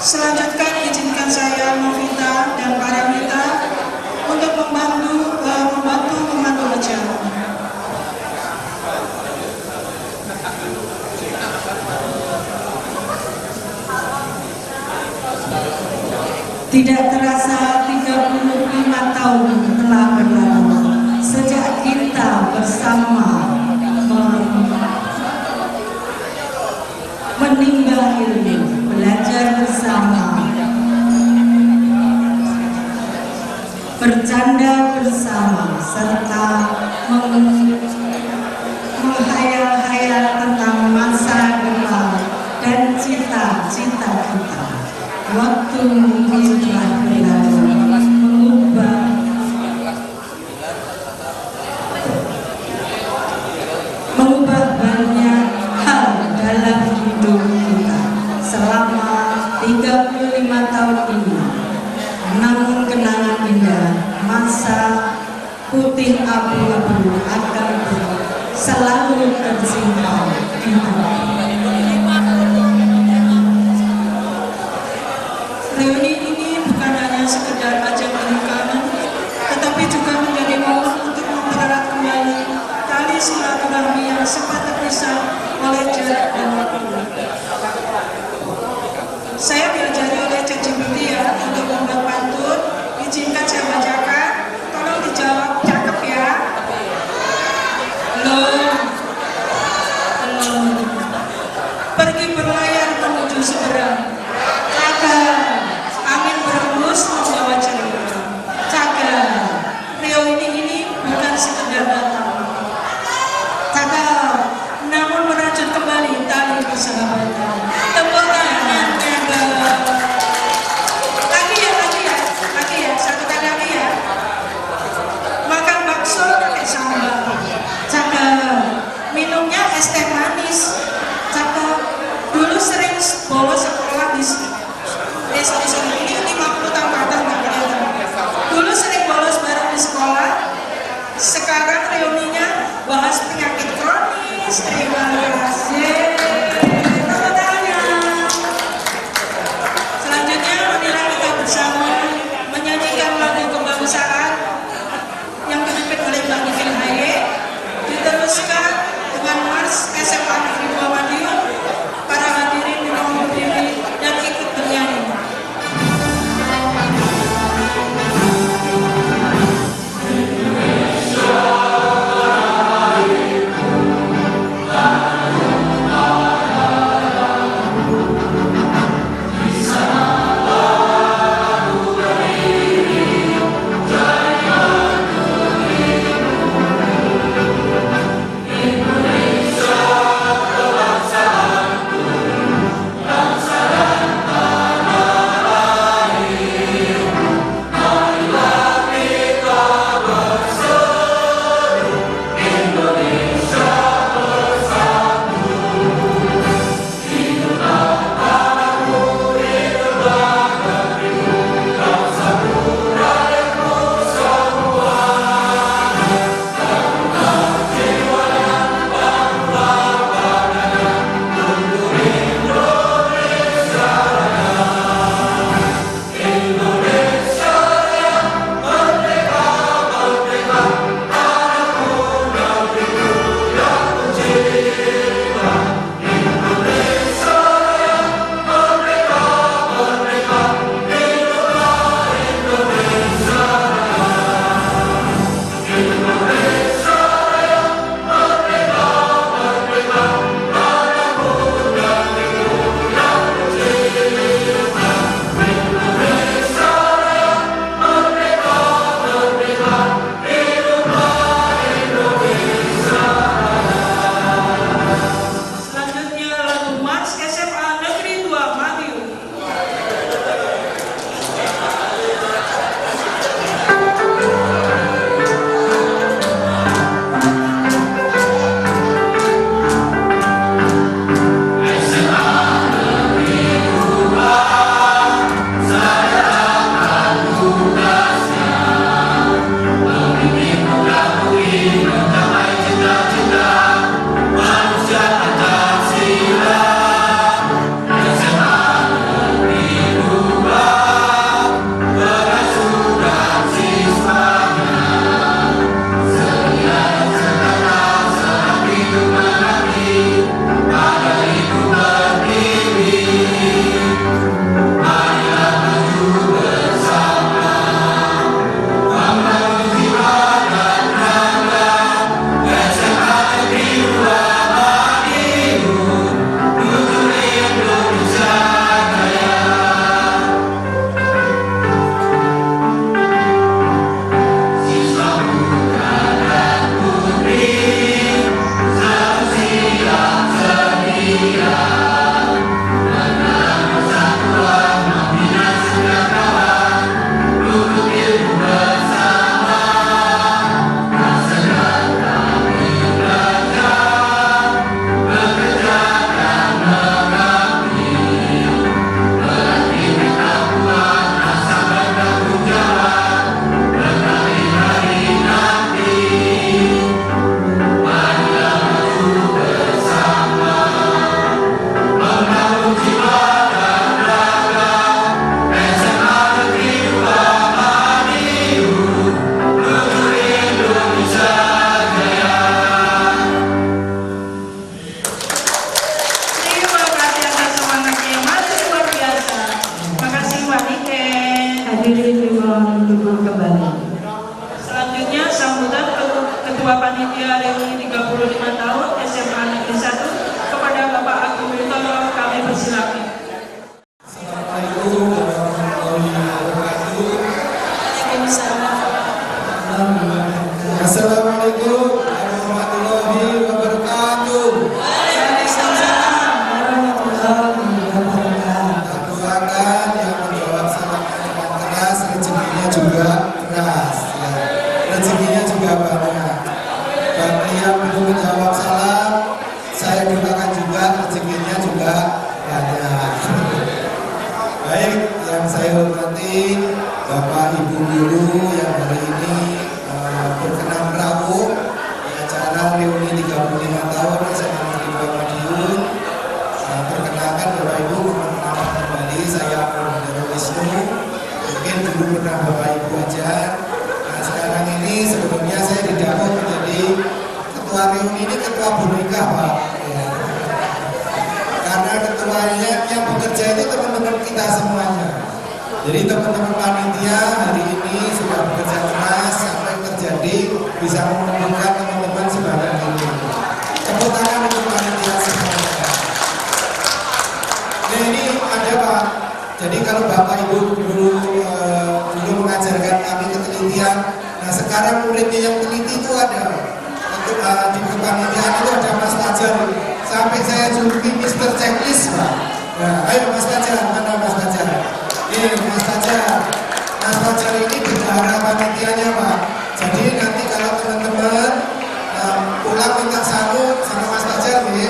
Selanjutnya izinkan saya Novita dan Paramita untuk membantu memandu acara. Tidak terasa 35 tahun telah berlalu sejak kita bersama menimba ilmu, belajar bersama, bercanda bersama, serta menghayal-hayal tentang masa depan dan cita-cita kita. Waktu mungkin telah berlalu, mengubah banyak hal dalam hidup kita selama 35 tahun ini. Namun kenangan indah masa putih abu-abu akan selalu tersimpan di hati. Reuni ini bukan hanya sekedar ajang penekanan, tetapi juga menjadi momen untuk mempererat kembali tali silaturahmi yang sempat terpisah oleh jarak dan waktu. Saya diajari oleh ChatGPT ya untuk membuat pantun. Izinkan saya bacakan, tolong dijawab cakep ya. Belum. Pergi berlayar menuju seberang. Cakep. Angin berembus membawa cerita. Cakep. Reuni ini bukan sekedar datang. Cakep. Namun merajut kembali tali persahabatan. Tepuk tangan. Lagi ya, satu kali lagi ya. Makan bakso pakai sambal. Cakep. Minumnya es teh manis. Cakep. Dulu sering bolos sekolah di juga banyak. Baik, yang saya hormati Bapak Ibu Guru yang hari ini berkenan merawuh di acara reuni 35 tahun SMA Negeri 2 Madiun. Perkenalkan Bapak Ibu, perkenalkan kembali saya Purwendra Wisnu. Mungkin dulu pernah Bapak Ibu ajar. Nah, sekarang ini sebelumnya saya didapuk menjadi ketua reuni ini, ketua Boneka, Pak. Ya. Karena ketuanya yang bekerja itu teman-teman kita semuanya. Jadi teman-teman panitia hari ini sudah bekerja keras sampai terjadi bisa mengumpulkan teman-teman sebanyak ini. Tepuk tangan untuk panitia semuanya. Nah, ini ada Pak. Jadi kalau Bapak Ibu dulu mengajarkan kami ketelitian, nah sekarang muridnya yang teliti itu ada. Untuk di kepanitiaan itu ada Mas Fajar. Sampai saya juluki Mr. Checklist, Pak. Nah, ayo Mas Fajar, mana Mas Fajar? Ini Mas Fajar. Mas Fajar ini bendahara panitianya, Pak. Jadi nanti kalau teman-teman pulang minta salam sama Mas Fajar, ini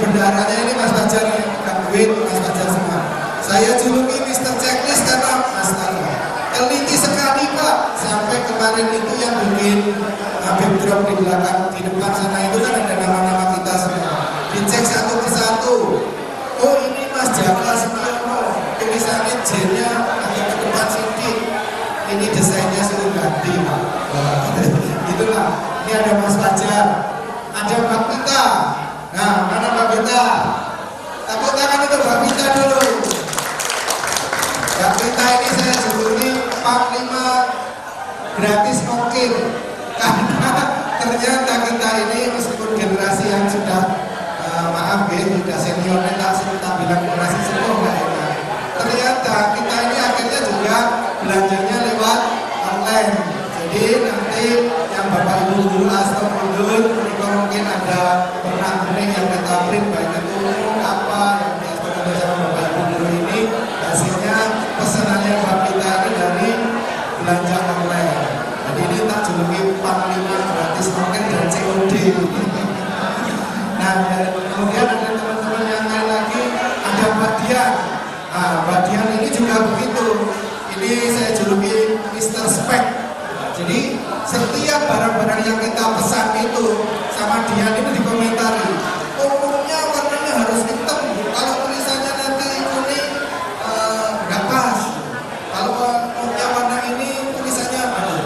bendaharanya ini Mas Fajar, bukan duit Mas Fajar semua. Saya juluki Mr. Checklist karena Mas Fajar teliti sekali, Pak. Sampai kemarin itu yang bikin backdrop di belakang, di depan sana itu kan ada nama-nama kita semua. Dicek satu persatu. Oh, ini Mas Jaka Setiono, tulisannya J-nya agak ke depan sedikit. Ini desainnya suruh ganti, Pak. Itulah. Ini ada Mas Fajar, ada Mbak Pita. Nah, mana Mbak Pita? Tepuk tangan untuk Mbak Pita dulu. Mbak Pita ini saya juluki Panglima gratis mungkin. Karena ternyata kita ini meskipun generasi yang sudah maaf ya, sudah seniornya tak bilang generasi sepuh nggak enak. Ternyata kita ini akhirnya juga belanjanya lewat online. Jadi nanti yang Bapak Ibu Guru Astro mungkin ada pernah beli yang kita print baik itu apa yang diatur sama Bapak Ibu Guru ini hasilnya pesanannya Bapak kita ini dari belanja online. Jadi ini tak juluki Panglima gratis mungkin dan COD. Nah, kemudian ada teman-teman yang lain lagi, ada Mbak Dian. Nah, Mbak Dian ini juga begitu. Ini saya juluki Mr. Spec. Jadi setiap barang-barang yang kita pesan itu sama Dian ini dikomentari. Umumnya warnanya harus hitam. Kalau tulisannya nanti kuning nggak pas. Kalau umumnya warna ini tulisannya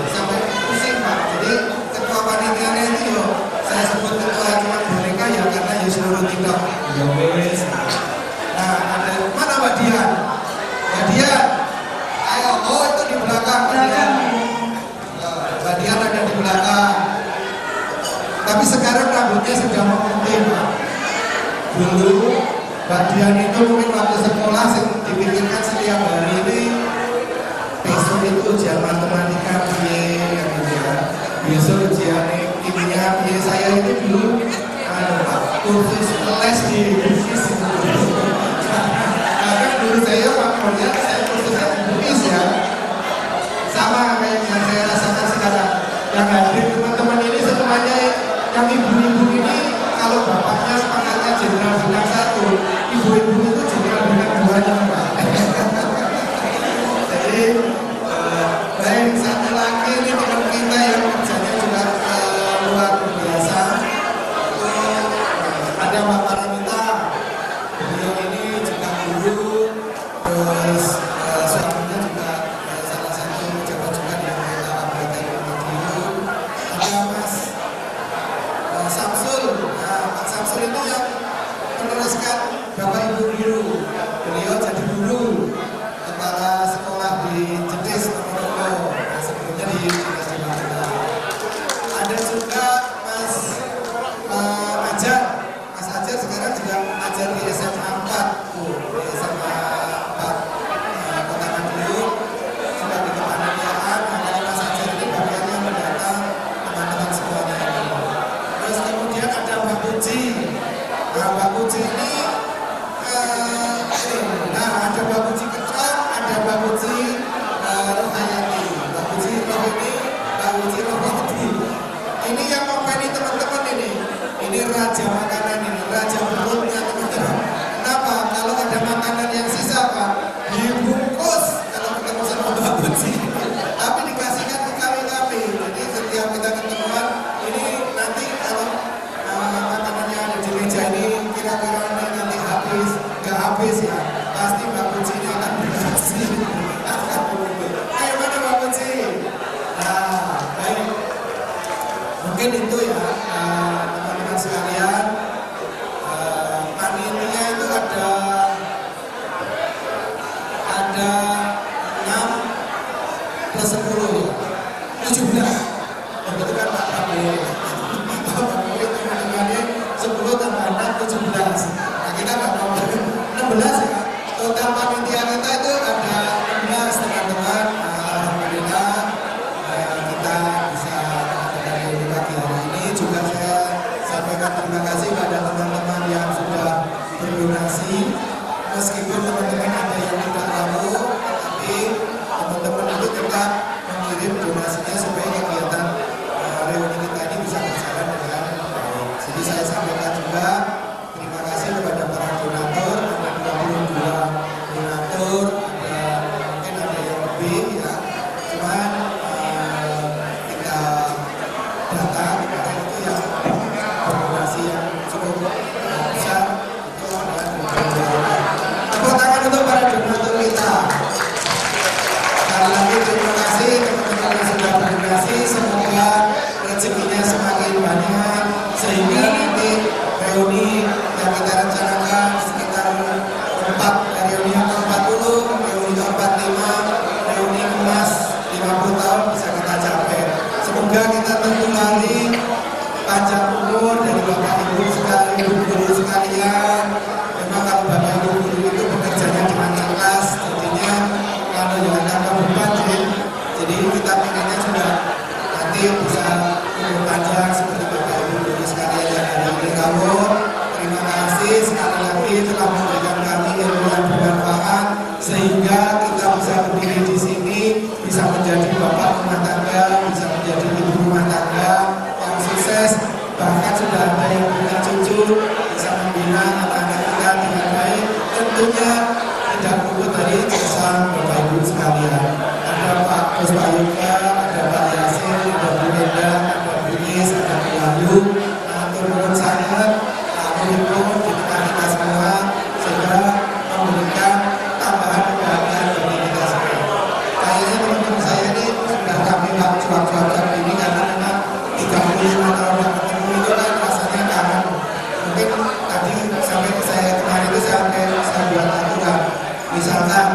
sampai pusing, Pak. Jadi ketua panitianya itu saya sebut ketua cuma boneka ya karena ya seluruh kita. Nah, ada mana Mbak Dian? Mbak Dian, ayo, oh itu di belakang Mbak Dian. Mbak Dian ada di belakang. Tapi sekarang rambutnya sudah memutih, Pak. Dulu Mbak Dian itu mungkin waktu sekolah dipikirkan setiap hari ini besok itu ujian matematika gitu ya. Besok ujian kimia, saya itu dulu kursus les di bisnis. Karena dulu saya Pak Moliat, saya kursusnya di bisnis ya. Sama kayak yang saya rasakan sekarang. Yang hadir teman-teman ini semuanya yang ibu-ibu ini kalau bapaknya pangkatnya jenderal bintang 1, ibu-ibu itu jenderal bintang 2-nya, Pak. Jadi baik, satu lagi ini teman kita yang kerjanya juga luar biasa. Ada Mbak Paramita, beliau ini juga guru, terus suaminya juga salah satu pejabat juga di pemerintah Kabupaten Madiun. Ada Mas Samsul. Nah, Pak Samsul itu yang meneruskan Bapak Ibu Guru. Beliau jadi guru kepala sekolah di Jetis Ponorogo. Nah, sebelumnya di Jetis di Magelang. Ada juga Mas Ajar. Mas Ajar sekarang juga ajar di SMA 4. Di SMA 4 Kota Madiun. Sudah di kepanitiaan. Makanya Mas Ajar ini bagiannya mendatang teman-teman semuanya ini. Terus kemudian ada Mbak Puji. Nah, Mbak Puji ini ada Mbak Puji Ketrang, ada Mbak Puji Rohayati. Mbak Puji Roh ini, Mbak Puji Rohayati. Ini yang kompeni teman-teman ini. Ini raja makanan ini, raja perutnya teman-teman. 6 habis ya. Pasti Mbak Puji ini akan beraksi. Ayo mana Mbak Puji? Nah, baik. Mungkin itu ya teman-teman sekalian. Panitia itu ada 6 plus 10 ya, 17. Itu kan Pak Prabowo. Pak Prabowo teman-temannya 10 tambah 6, 17. Nah kita nggak mau 16 ya. Total panitia kita itu ada 16 teman-teman. Alhamdulillah kita bisa melakukan ini pagi hari ini. Juga saya sampaikan terima kasih pada teman-teman yang sudah berdonasi. Meskipun teman-teman ada yang tidak tahu, tapi teman-teman itu tetap mengirim donasinya supaya kegiatan reuni kita ini bisa berjalan dengan baik. Jadi saya sampaikan juga terima kasih kepada para donatur, ada 22 donatur, mungkin ada yang lebih ya. Cuman kita datang karena itu yang berdonasi yang cukup besar itu adalah tepuk tangan untuk para donatur kita. Sekali lagi terima kasih teman-teman yang sudah berdonasi. Semoga rezekinya semakin banyak sehingga nanti reuni yang kita rencanakan sekitar reuni yang ke-40, reuni ke-45, reuni emas 50 tahun bisa kita capai. Semoga kita tertulari panjang umur dari Bapak Ibu sekalian, guru sekalian. Memang kalau Bapak Ibu guru itu bekerjanya dengan ikhlas, jadinya kalau jangan tambah beban, jadi kita pengennya sudah nanti bisa umur panjang seperti Bapak Ibu guru sekalian yang ada di kamu. Terima kasih sekali lagi telah memberikan kami ilmu yang bermanfaat sehingga kita bisa berdiri di sini, bisa menjadi bapak rumah tangga, bisa menjadi ibu rumah tangga yang sukses, bahkan sudah ada yang punya cucu, bisa membina anak-anak kita dengan baik. Tentunya tidak luput dari jasa Bapak Ibu sekalian. Ada Pak Puspayoga, ada Pak Yasin, ada Bu Nenda, ada Bu Nis, ada Bu Wahyu, turun sangat, mendukung di tengah kita semua sehingga memberikan tambahan kebahagiaan bagi kita semua. Kayaknya teman-teman saya ini sudah kami cuap-cuapkan ini karena memang 35 tahun yang ketemu itu kan rasanya kangen. Mungkin tadi sampai saya kemarin itu sampai saya buat aturan. Misalkan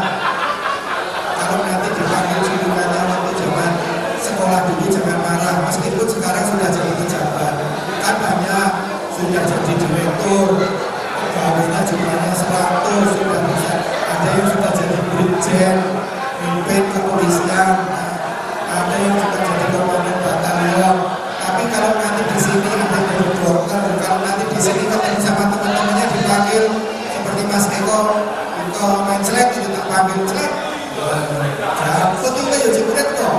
kalau nanti dipanggil junjungannya waktu zaman sekolah dulu jangan marah, meskipun sekarang sudah jadi pejabat, kan banyak sudah jadi direktur, pegawainya jumlahnya 100 sudah bisa, ada yang sudah jadi brigjen, mimpin kepolisian, ada yang sudah jadi komandan batalion. Tapi kalau nanti di sini ada yang jadi dokter, kalau nanti di sini ketemu sama teman-temannya dipanggil seperti Mas Eko, Eko main celek itu tak panggil celek. Jambut itu ya jebret kok.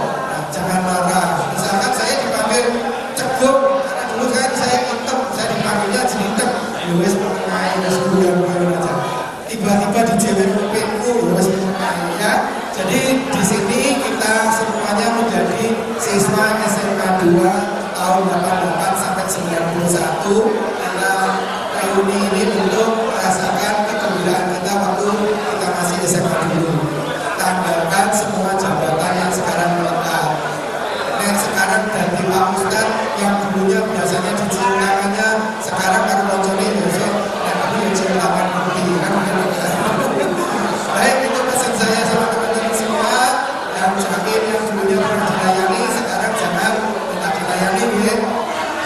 Jangan marah. Misalkan saya dipanggil ceguk, karena dulu kan saya hitam, saya dipanggilnya jelitek. Yowes mengenai, wes bulan aja. Tiba-tiba dijewer kupingku, yowes mengenai ya. Jadi di sini kita semuanya menjadi siswa SMK 2 tahun 88 sampai 91. Kita reuni ini untuk merasakan kegembiraan kita waktu kita masih SMK dulu. Tanggalkan semua jabatan yang sekarang melekat. Yang sekarang dari Pak Ustadz yang dulunya biasanya dicium tangannya, sekarang kalau lonconi besok yang dulu dicium tangan putih kan. Baik, itu pesan saya sama teman-teman semua yang sakit yang dulunya pernah dilayani, sekarang jangan minta dilayani ya.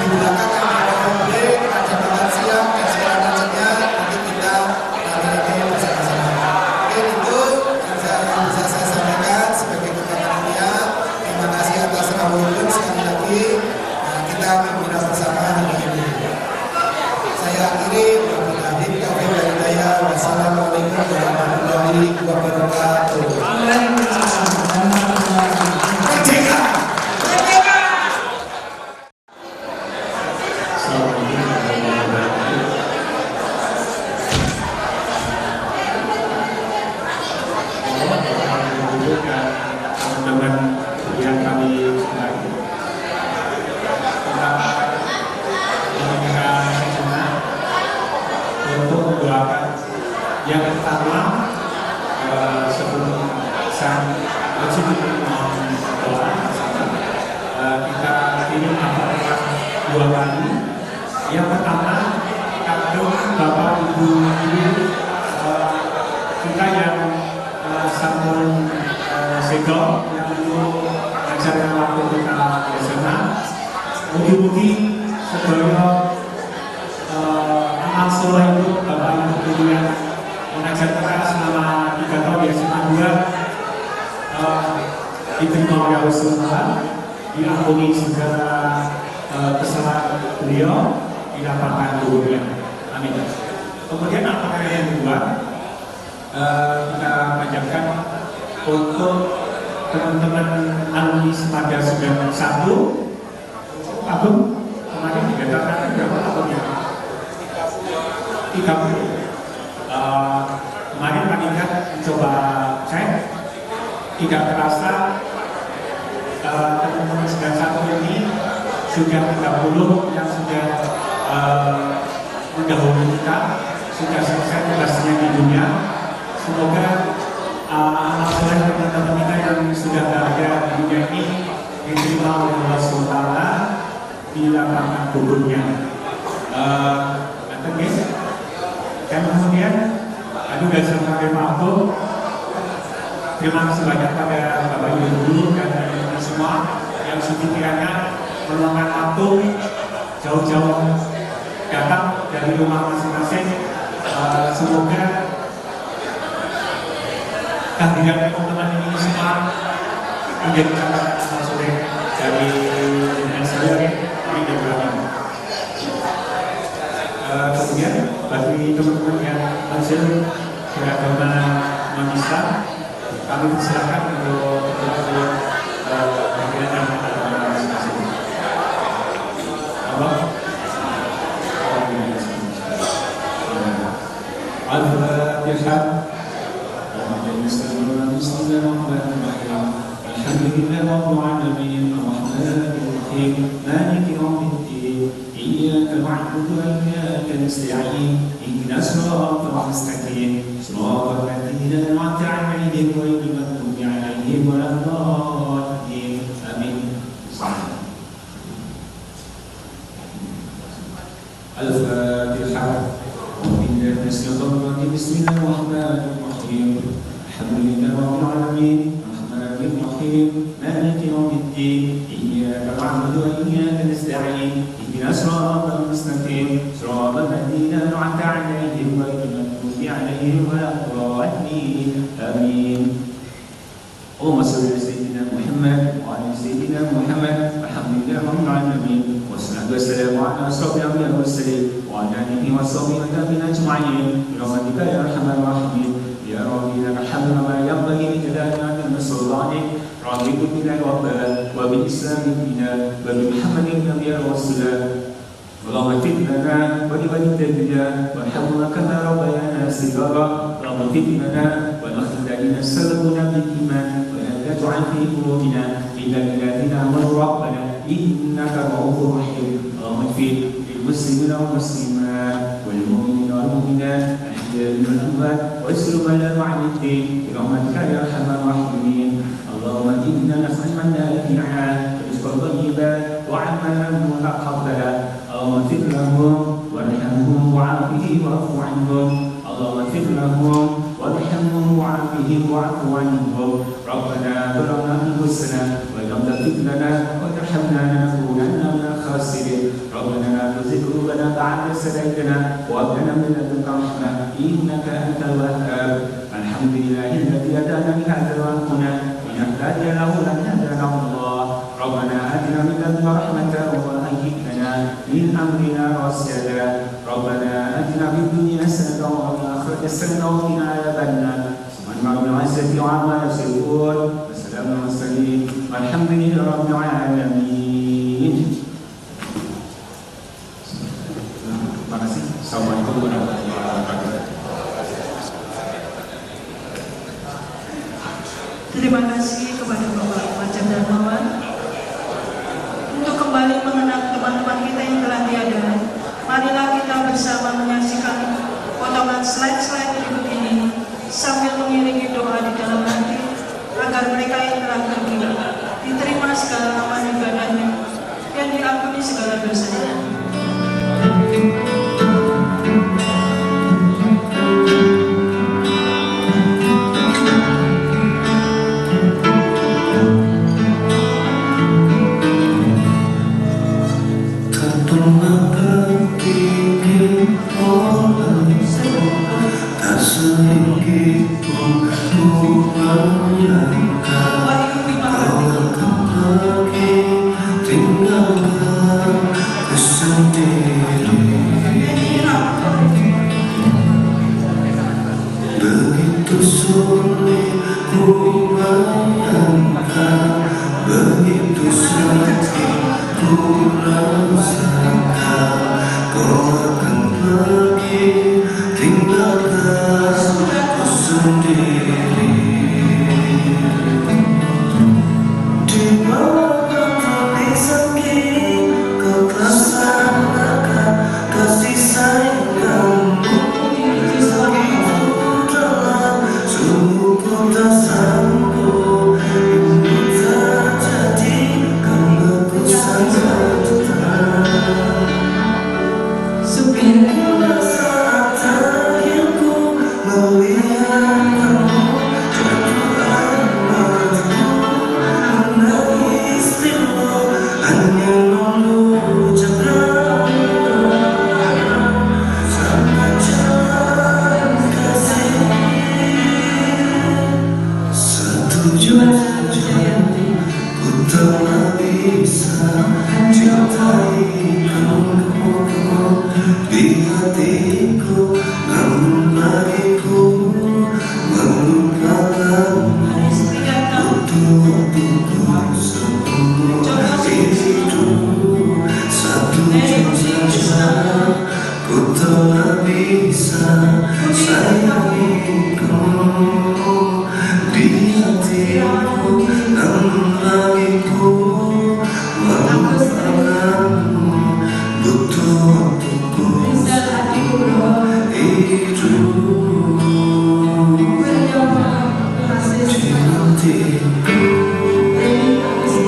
Di belakang ada mobil, ada makan siang, dan segala macamnya, nanti kita nanti bersama-sama. Oke, itu yang bisa saya sampaikan sebagai ketua panitia. Terima kasih atas rawuhun sekali lagi. Kita gembira bersama hari ini. Saya akhiri. Wassalamualaikum warahmatullahi wabarakatuh. Teman-teman yang kami hormati, untuk mendoakan Yang pertama, sebelum saya doa, kita ini apakah 2 kali. Yang pertama, kandung Bapak Ibu kita yang sampun segel yang dulu acara waktu kita bersama. Mugi-mugi sedaya amal soleh itu Bapak Ibu guru yang mengajar kita selama 3 tahun di SMA 2 diterima oleh Allah SWT, diampuni segala kesalahan beliau, didapatkan gurunya. Amin. Kemudian apakah yang kedua, kita panjatkan untuk teman-teman alumni Sepada 91 Agung kemarin dikatakan berapa tahunnya? 30. Kemarin Pak Ingat coba cek, tidak terasa teman-teman 91 ini sudah 30 yang sudah mendahului kita, sudah selesai tugasnya di dunia. Semoga amal soleh teman-teman kita yang sudah berada di dunia ini diterima oleh Allah SWT di lapangan kuburnya. Dan kemudian juga sampai Pak Abdul, terima kasih banyak pada Bapak Ibu guru dan semua yang sekiranya meluangkan waktu jauh-jauh datang dari rumah masing-masing. Semoga kehadiran teman-teman ini semua menjadi catatan amal soleh dari saya ini di belakang. Kemudian bagi teman-teman yang hasil beragama non-Islam, kami persilakan untuk bagian yang masing-masing. Allah. Al-Fatihah. Alhamdulillah Rabbil Alamin, Ar-Rahmanir Rahim, Maliki Yawmiddin, Iyyaka na'budu wa iyyaka nasta'in, ihdinas siratal mustaqim, siratal ladzina an'amta 'alaihim ghairil maghdubi 'alaihim waladdallin. Amin. Al-Fatihah. Bismillahirrahmanirrahim. Alhamdulillah Rabbil Alamin, Ar-Rahmanir Rahim, Maliki Yawmiddin, Iyyaka na'budu wa iyyaka nasta'in, ihdinas siratal mustaqim, siratal ladzina an'amta 'alaihim ghairil maghdubi 'alaihim waladdallin. Amin. Allahumma shalli ala sayyidina Muhammad wa ala sayyidina Muhammad. Alhamdulillah Rabbil Alamin. Wassalatu wassalamu ala asyrafil anbiya'i wal mursalin wa ala alihi wa sahbihi wa tabi'in ajma'in. Birahmatika ya arhamar rahimin. Ya Rabbi lakal hamdu ma yanbaghi li jalali wajhika sultanik. Rabbi billahi rabban wa bil islami dinan wa bi Muhammadin nabiyyan wa rasulan. Allahumma ighfir lana wa li walidayna warhamhuma kama rabbayana shighara. Allahumma ighfir lana wa akhir lana sallallahu bil iman wa la taj'al fi qulubina illa lilladzina amanu rabbana innaka ra'ufur rahim. Allahumma ighfir lil muslimina wal muslimat wal mu'minina wal mu'minat al-ahya'i wal amwat واستر بلاء عن الدين برحمتك يا ارحم الراحمين. اللهم انا نسالك نافعا ورزقا طيبا وعملا متقبلا. اللهم اغفر لهم وارحمهم وعافهم واعف عنهم. اللهم اغفر لهم وارحمهم وعافهم واعف عنهم. ربنا ظلمنا انفسنا وان لم تغفر لنا وترحمنا لنكونن من الخاسرين. ربنا لا تزغ قلوبنا بعد إذ هديتنا وهب لنا من لدنك رحمة إنك أنت الوهاب. الحمد لله الذي هدانا لهذا وما كنا لنهتدي له أن هدانا الله. ربنا آتنا من لدنك رحمة وهيئ لنا من أمرنا رشدا. ربنا آتنا في الدنيا حسنة وفي الآخرة حسنة وقنا عذاب النار. سبحان رب العزة عما يصفون وسلام على المرسلين والحمد لله رب العالمين. Terima kasih. Assalamualaikum warahmatullahi wabarakatuh. Terima kasih kepada Bapak Pajak Darmawan. Untuk kembali mengenang teman-teman kita yang telah tiada, marilah kita bersama menyaksikan potongan slide-slide berikut ini. Begitu sulit ku bayangkan, begitu sakit ku rasakan, kau akan pergi tinggalkan ku sendiri. Di mana tapi sakit kau rasakan kasih sayang kamu. Tak sanggup ini terjadi karena ku sangat tenang. Bila saat terakhirku melihat kamu jatuh air mataku, menangis pilu hanya mengucap sampai jalan kasih. Tujuan saja ku tak bisa cintai kamu di hatiku, namun bagiku melupakanmu butuh waktuku seumur hidup. Satu jam saja ku tak bisa sayangi kamu di hatiku, namun bagiku melupakanmu butuh waktuku seumur hidup. Di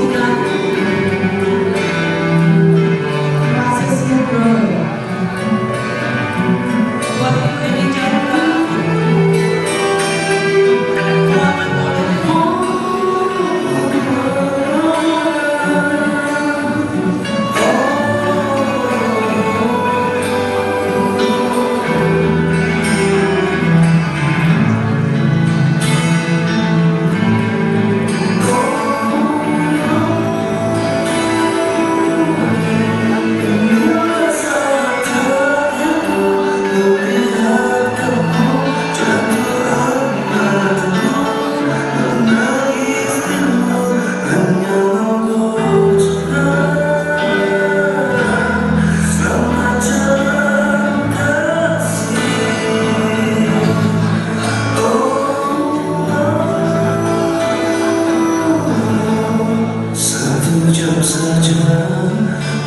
hatiku saja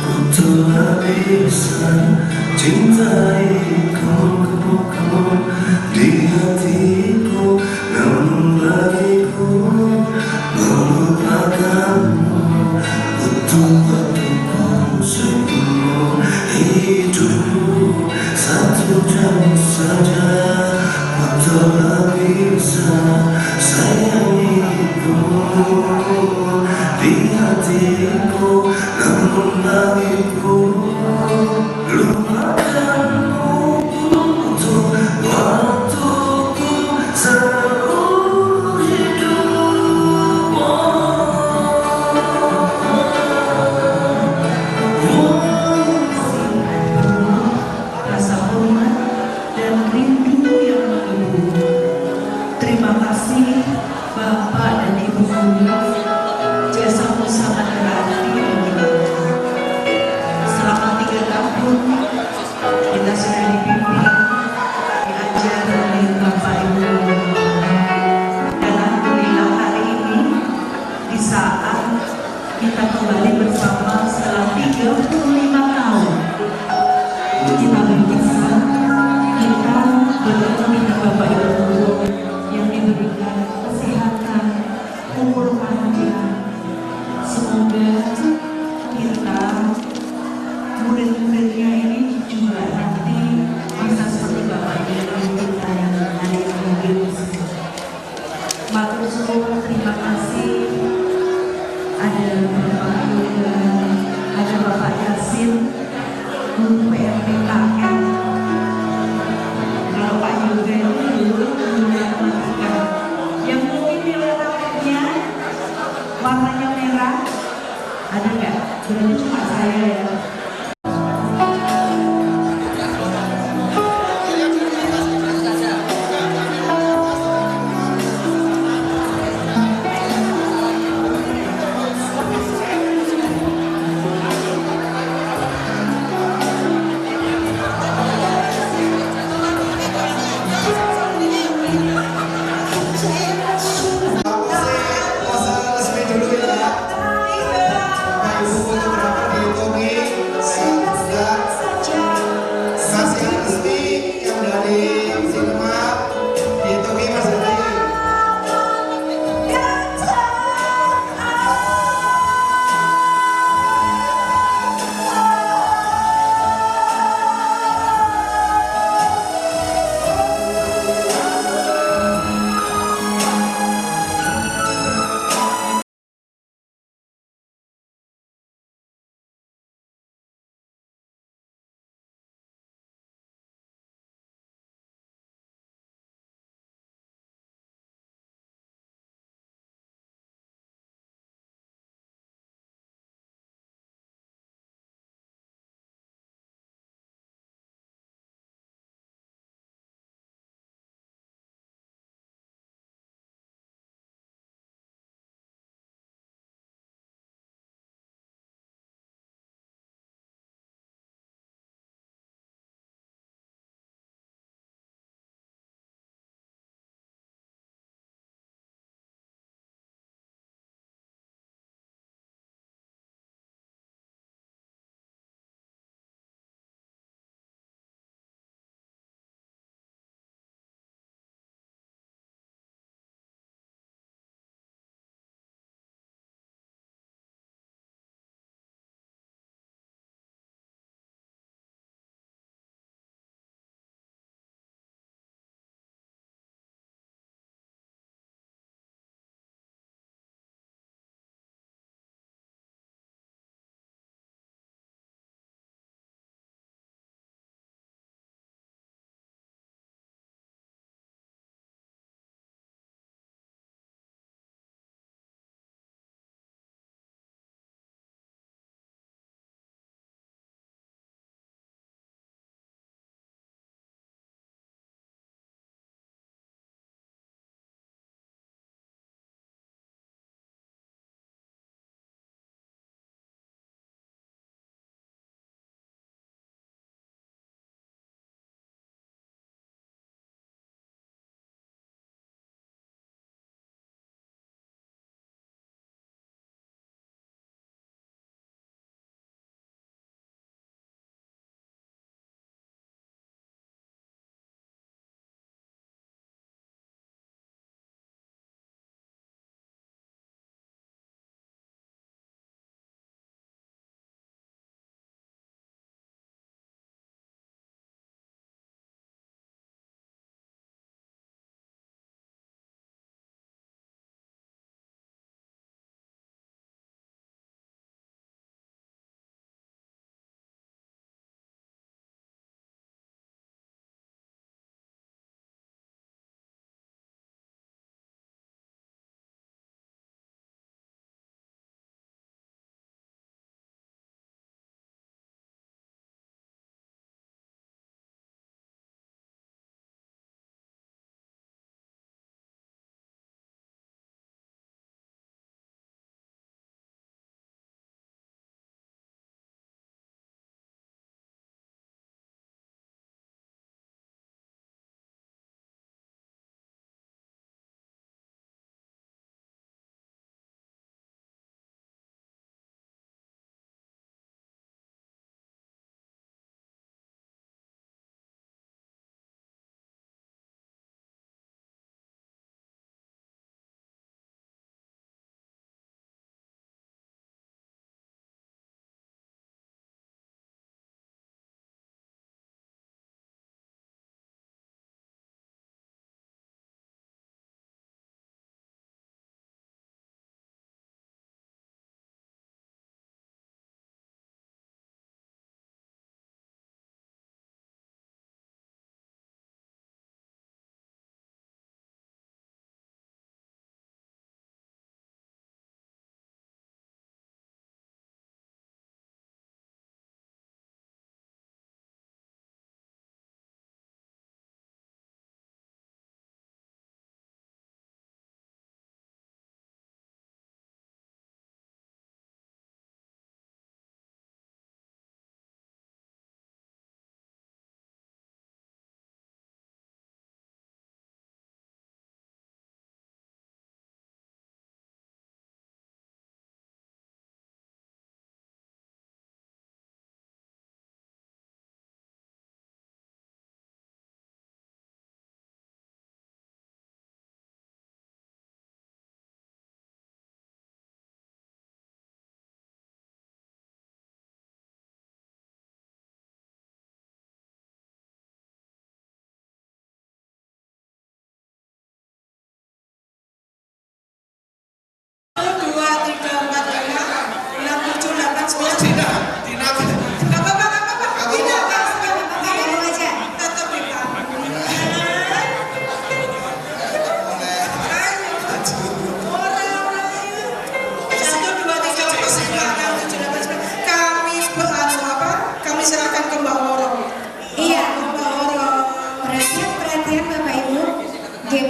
ku telah bisa cintai kamu di hatiku, namun bagiku melupakanmu butuh waktuku seumur hidup. Satu jam saja ku telah bisa sayangiku di hatiku, namun bagiku lupakanmu butuh waktuku seumur hidup. Rasa hormat dan rindu yang menunggu. Terima kasih Bapak dan Ibu Guru, jasamu sangat berarti bagi kami. Selama 3 tahun kita sudah dibimbing, diajar oleh Bapak Ibu Guru. Dan alhamdulillah hari ini di saat kita kembali bersama setelah 35 tahun kita berpisah, kita bertemu dengan Bapak Ibu Guru yang diberikan kesehatan, umur panjang Pose resmi dulu ya. Bapak Ibu fotografer dihitungi. Sudah kasih yang resmi yang dari sinema dihitungi Mas Hadi.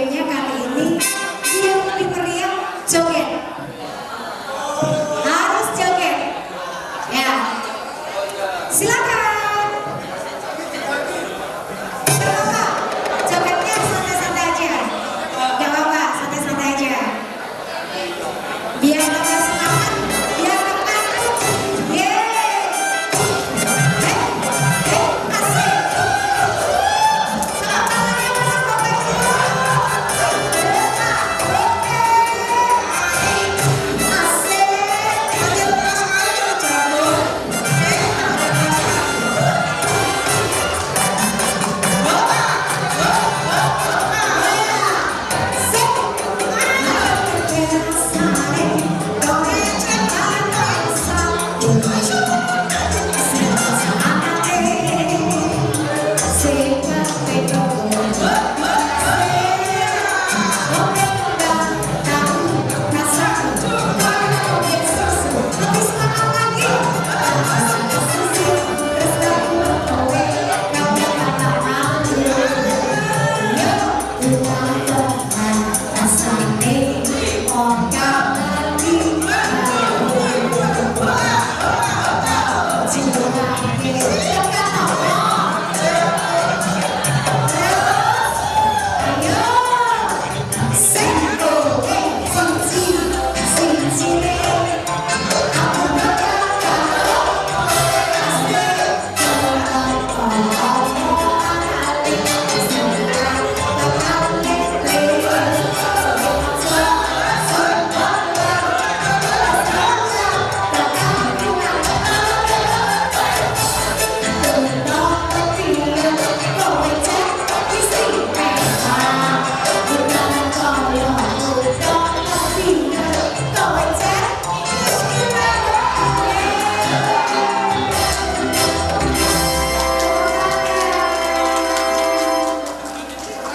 jogetnya kali ini yang lebih meriah joget. Harus joget. Ya. Silakan. Gak apa-apa. Jogetnya santai-santai aja. Gak apa-apa, santai-santai aja. Biar tambah semangat, biar ngantuk. Yeay. Asik. Tangannya mana Bapak Ibu? Oke. Asik. Ayo jago.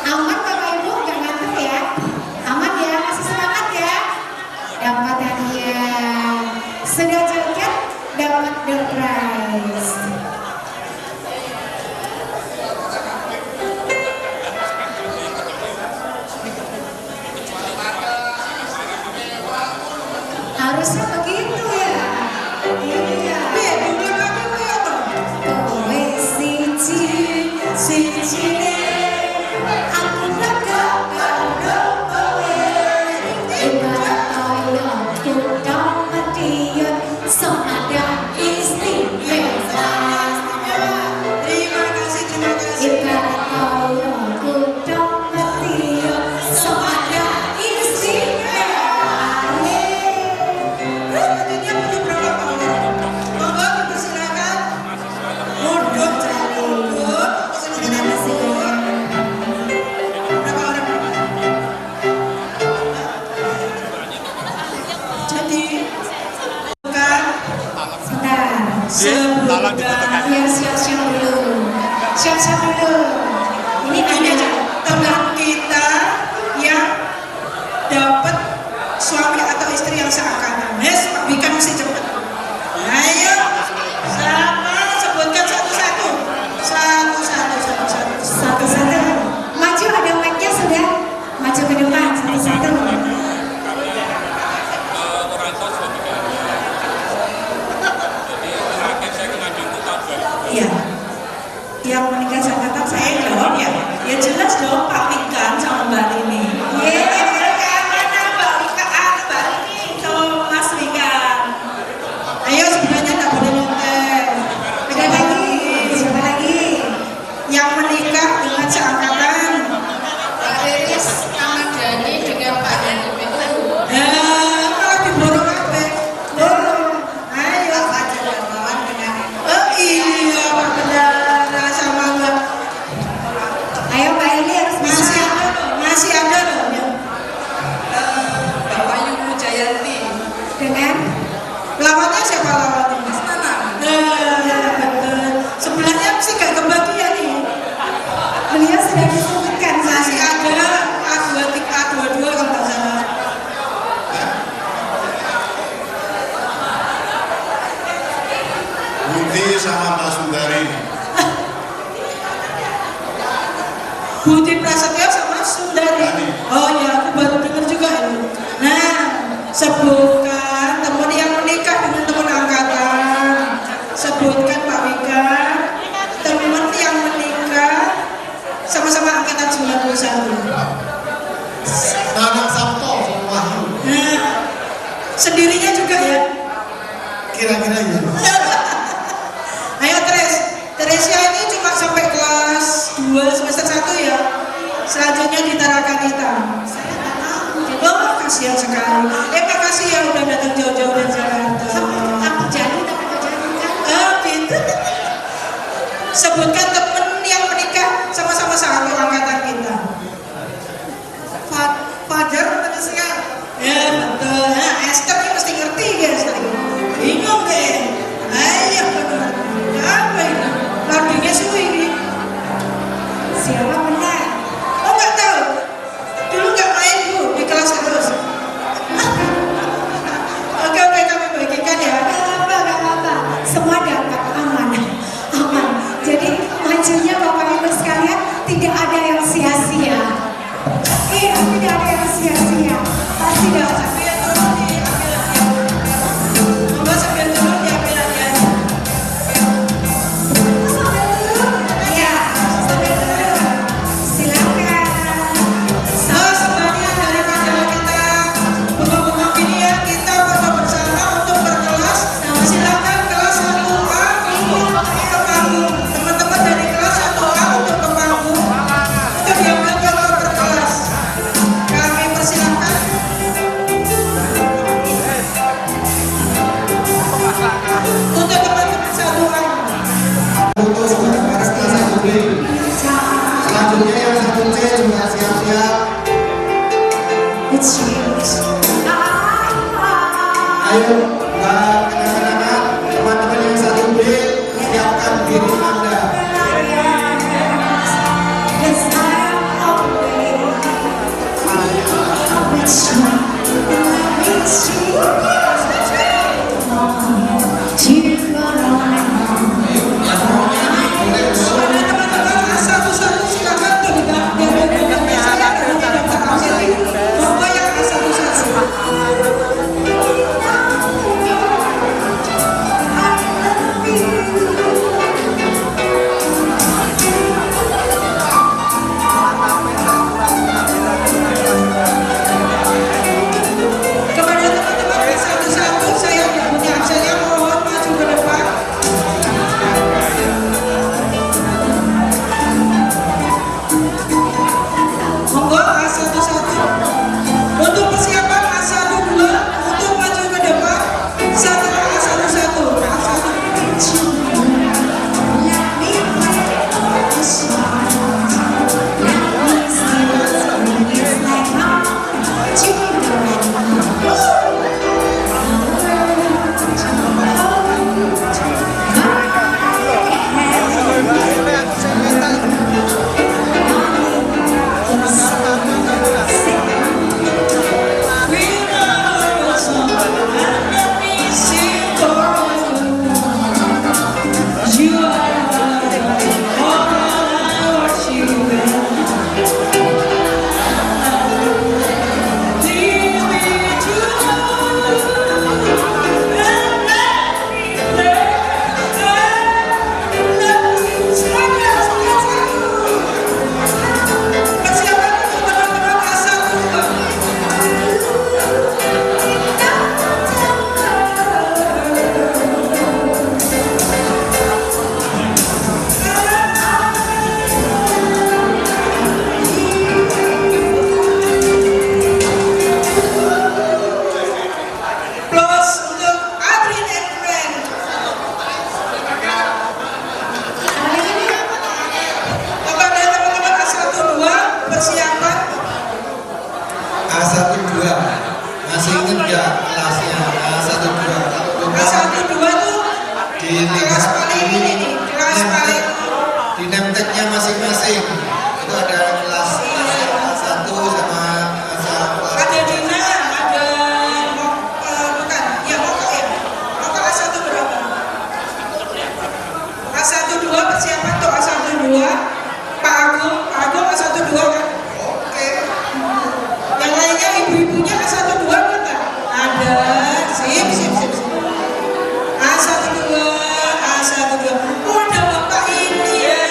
Aman Bapak Ibu, gak ngantuk ya? Aman ya, masih semangat ya? Dapat hadiah. Sudah joget, dapat door prize. Harusnya begitu ya. Iya. Kowe siji aku bakal karo kowe. Ibarat koyo kuda medion, so ada istimewa. Terima kasih, terima kasih. Ibarat koyo kuda medion, so ada istimewa. Selanjutnya punya berapa orang? Monggo dipersilakan. Mundur cari. Mundur. Terima kasih. Berapa orang? Jadi bukan Sebentar. Biar siap-siap dulu. Siap-siap dulu. Ini ini aja teman kita yang dapat suami atau istri yang seakan. Yes, Pak Bika mesti cepat. Ayo, sama sebutkan satu-satu. Satu-satu. satu-satu. Maju, ada mic-nya sudah. Maju ke depan satu-satu. Iya. Yang menikah catatan saya jawab ya. Ya jelas dong Pak Bika sama Mbak Rini. Yeay, mana Mbak Bika, Mbak Rini, sama Mas Bika. Nanang Sampo Wahyu. Sendirinya juga ya. Kira-kira ya. Ayo Teresia ini cuma sampai kelas 2 semester 1 ya. Selanjutnya di Tarakanita. Oh, kasihan sekali. Makasih ya udah datang jauh-jauh dari Jakarta. Aku jadi kan? Pinter. Sebutkan temen yang menikah sama-sama satu angkatan kita. Fajar manusia. Ya betul. Nah, Esther ini mesti ngerti guys. Bingung deh. Ayo benar. Apa ini? Loadingnya suwi ini. Siapa benar? Oh nggak tahu. Dulu nggak main bu di kelas terus. Oke kami bagikan ya. Gak apa-apa. Semua dapat aman. Jadi majunya Bapak Ibu sekalian tidak ada yang sia-sia. Iya, tidak ada yang sia-sia. Pasti dapat. Selanjutnya yang 1C juga siap-siap. Ayo buat anak-anak, teman-teman yang 1B, siapkan diri Anda. Masih ingat nggak kelasnya? A1, 2. A1, 2 tuh kelas paling ini, kelas paling di name-tag-nya masing-masing itu ada kelas A1 sama A1. ada Dina, ada bukan, ya Moko ya. Moko A1 berapa? A1, 2 persiapan tuh A1, 2. Pak Agung A1, 2 kan? Oke. Yang lainnya ibu-ibunya A1, 2 kan? Ada, sip. A1, 2. Oh, ada Bapak ini ya.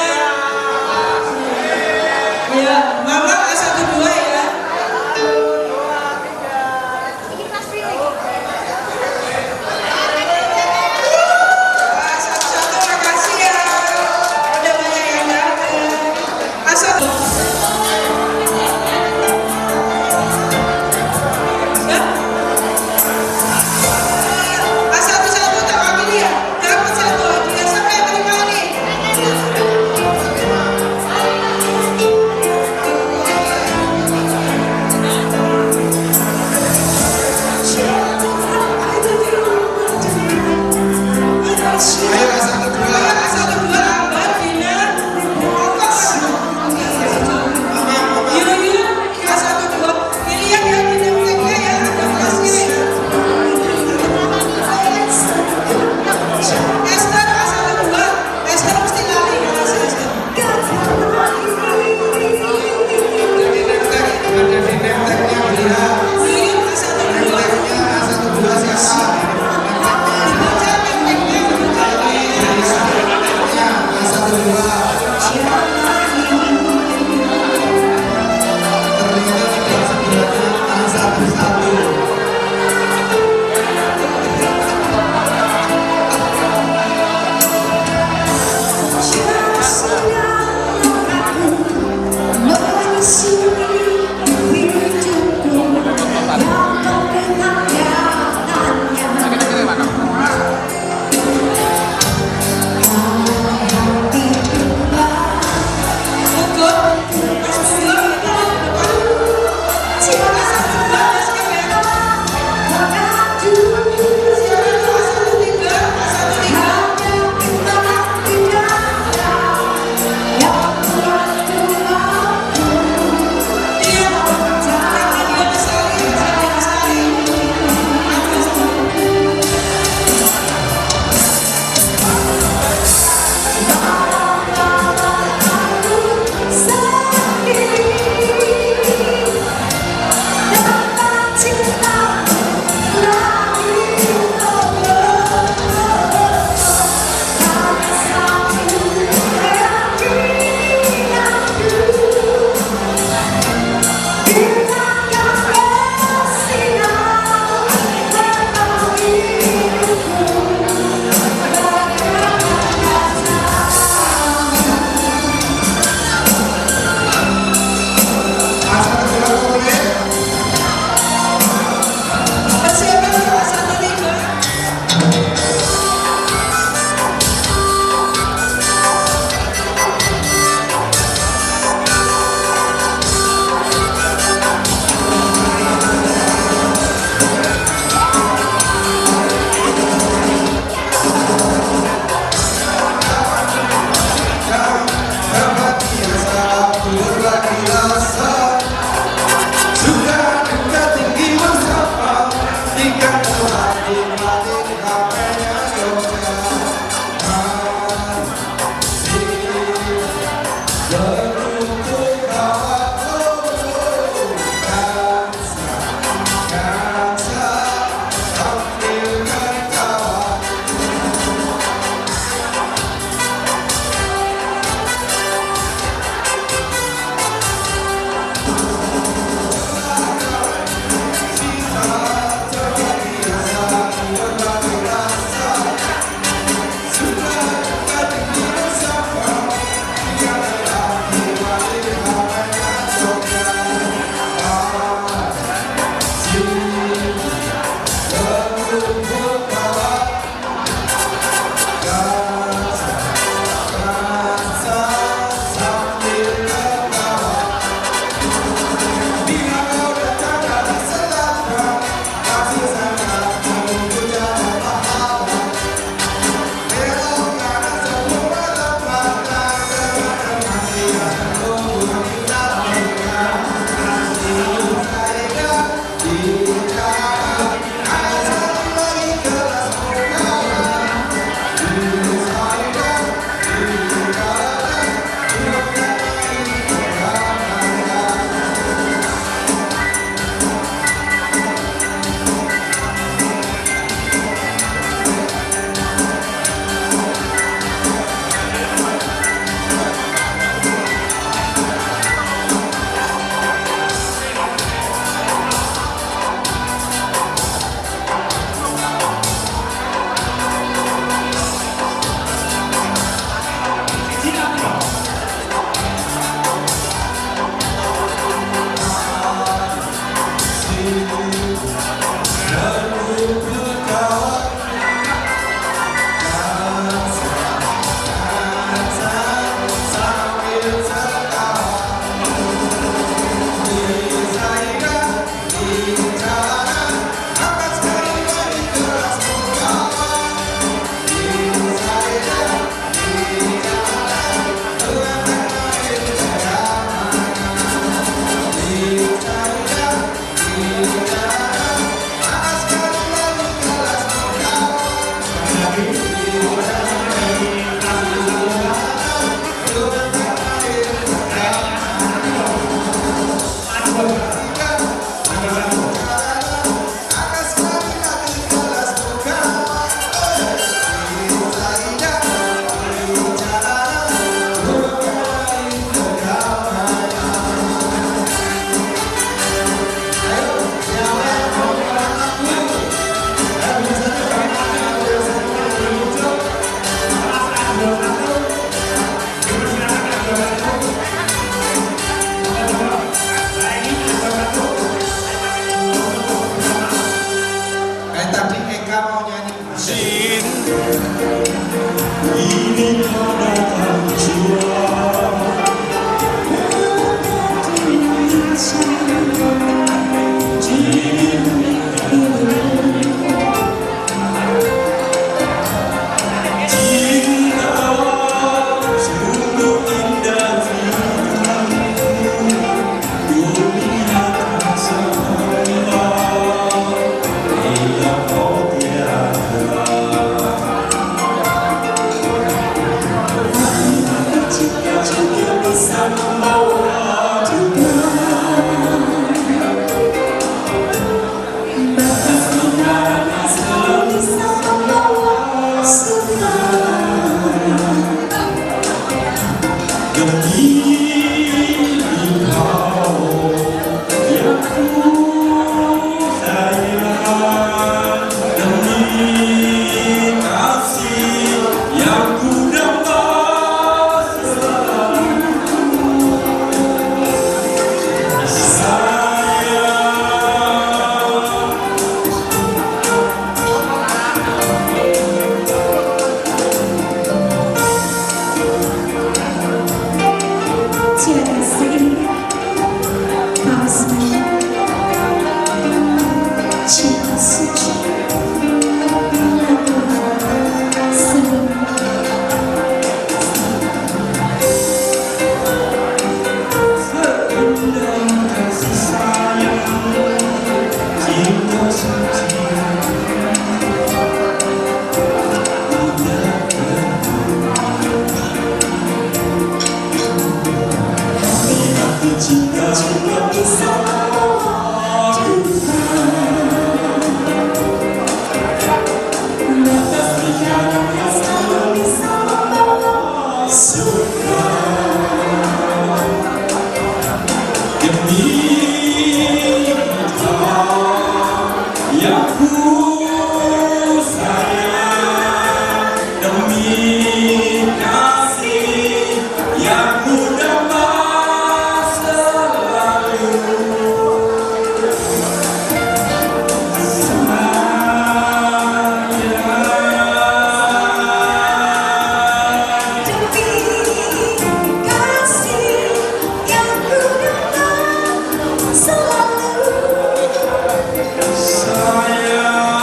Sayang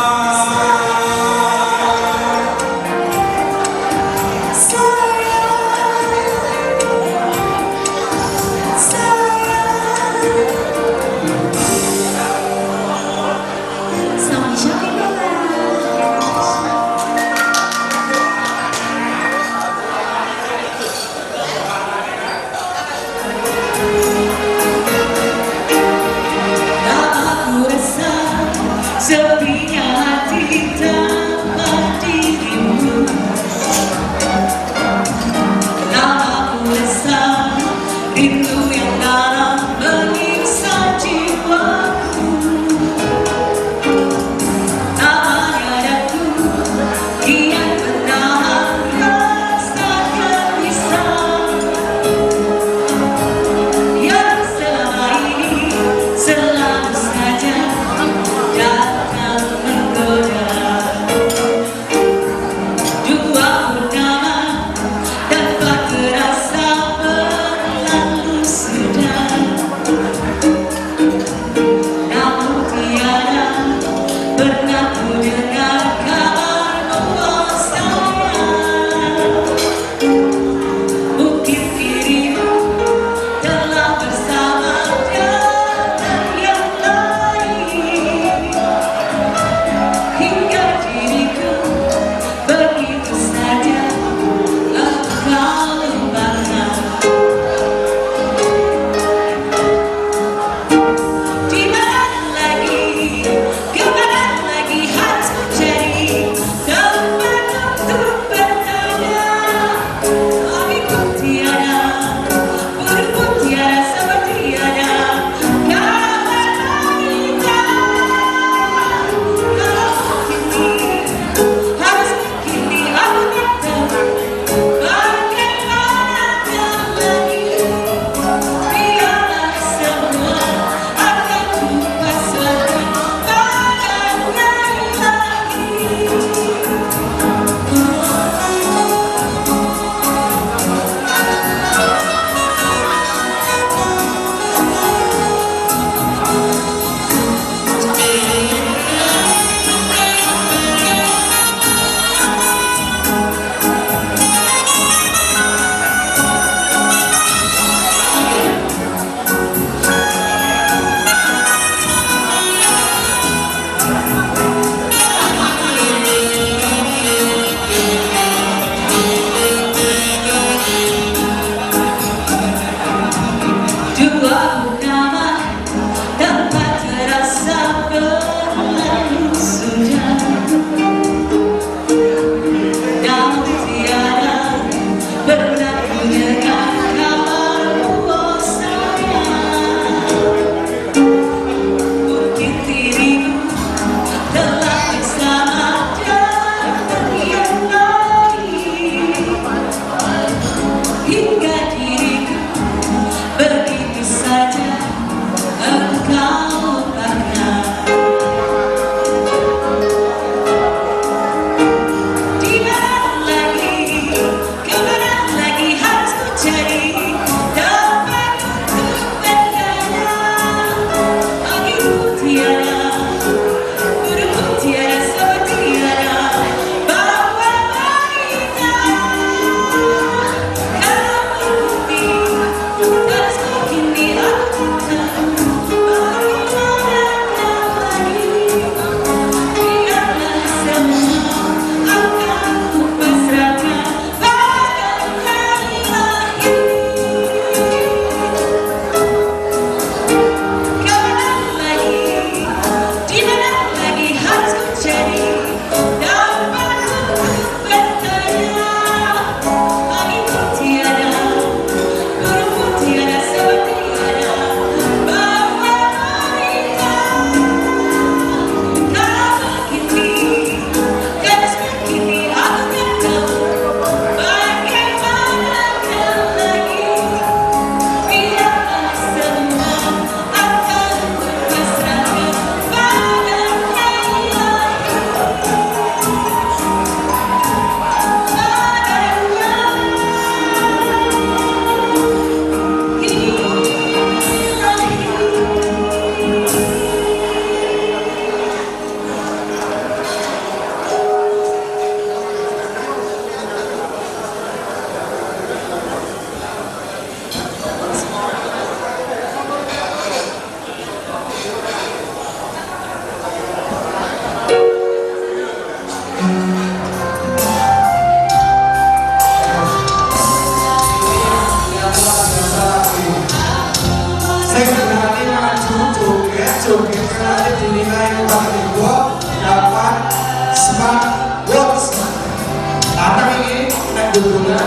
dukungan.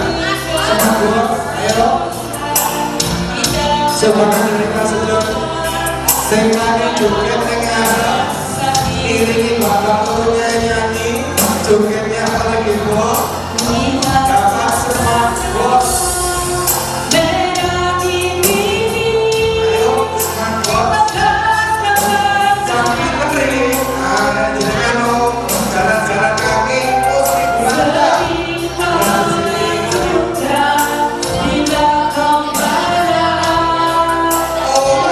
Semangat bos, ayo. Semangat mereka sedang. Sengkanya joget yang ada. Iringin bapak turunnya nyanyi. Jogetnya paling heboh. Dapat semangat bos. Ayo semangat bos. Sampai kering. Ada di dalam jalan-jalan kaki. Musik Belanda. Oh,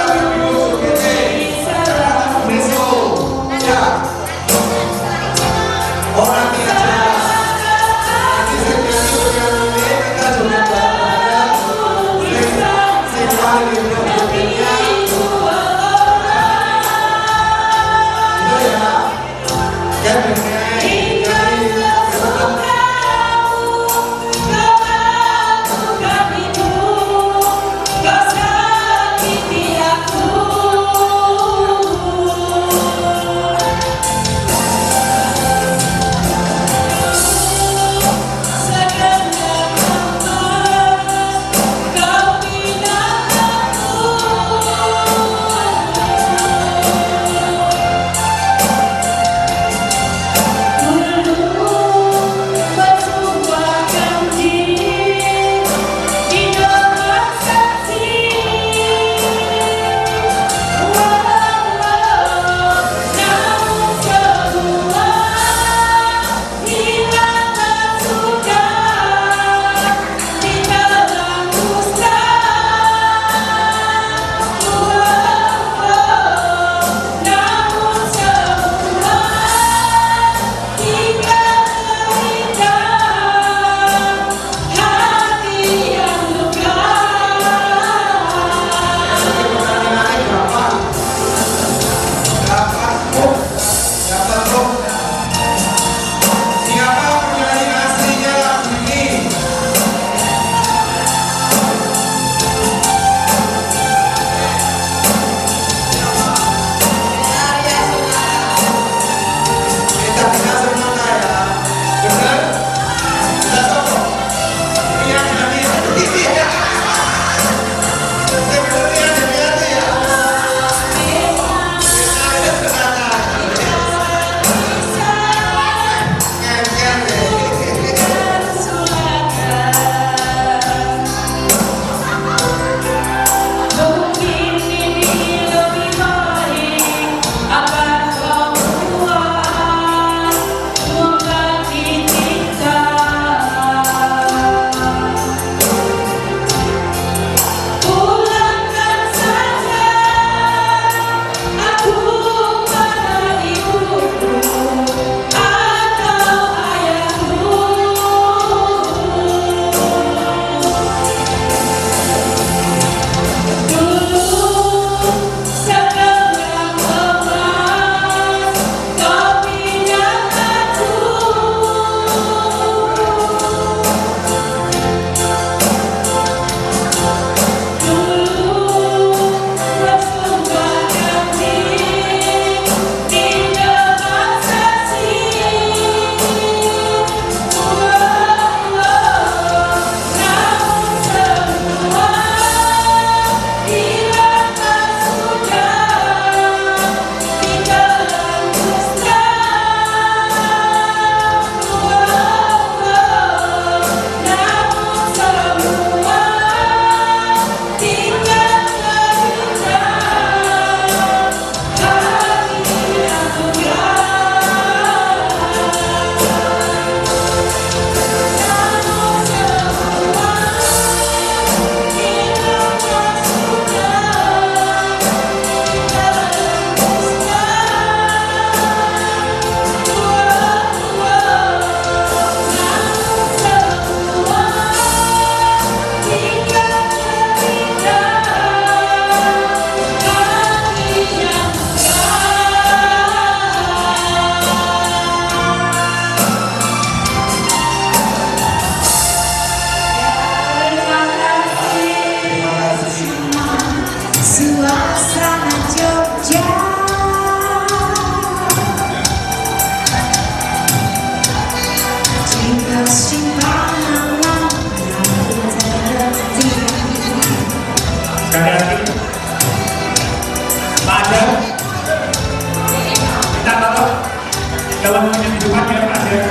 Dalam menit di depan ya Pak ya.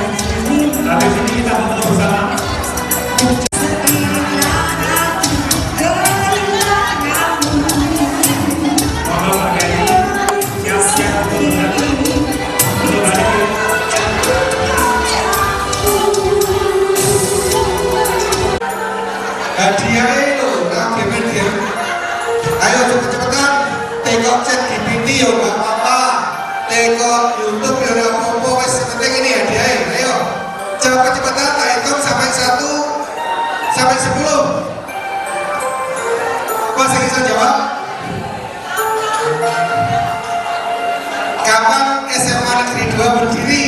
Habis ini kita foto bersama. Monggo Pak Kiai, siap-siap untuk balik. Hadiah itu, game. Ayo cepet-cepetan, tengok chat di PT ya nggak apa-apa, tengok YouTube ya nggak apa-apa, wes penting ini hadiah. Ayo, cepet-cepetan, tak hitung sampai 1 sampai 10. Masih bisa jawab? Kapan SMA Negeri 2 berdiri?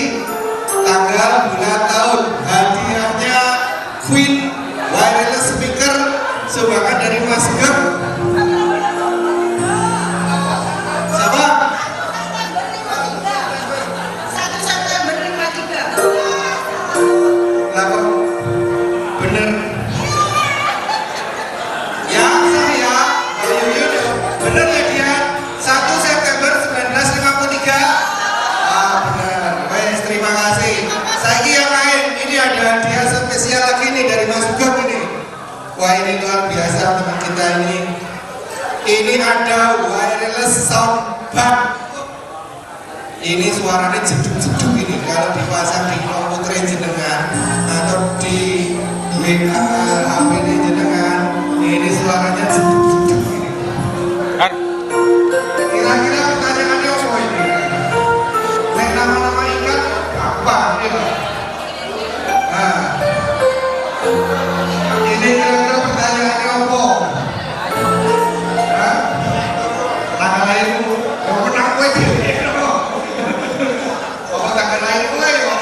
Tanggal, bulan, tahun. Hadiahnya Queen wireless speaker sumbangan dari Mas Gem. Siapa? 1 September 53. Lalu bener. Ya saya bener ya dia 1 September 1953. Bener. Wes terima kasih. Saya yang lain ini ada hadiah spesial lagi nih dari Mas Gem ini. Wah ini luar biasa teman kita ini. Ini ada wireless soundbar. Ini suaranya jeduk-jeduk ini kalau dipasang di komputer jenengan atau di WA HP jenengan. Ini suaranya jeduk-jeduk ini. Kira-kira pertanyaannya apa ini? Nek nama-nama ikan apa ya? Nah, ini kira-kira pertanyaannya apa? Hah? Tanggal lahirmu, mau menang gue deh. Apa tanggal lahir gue ya?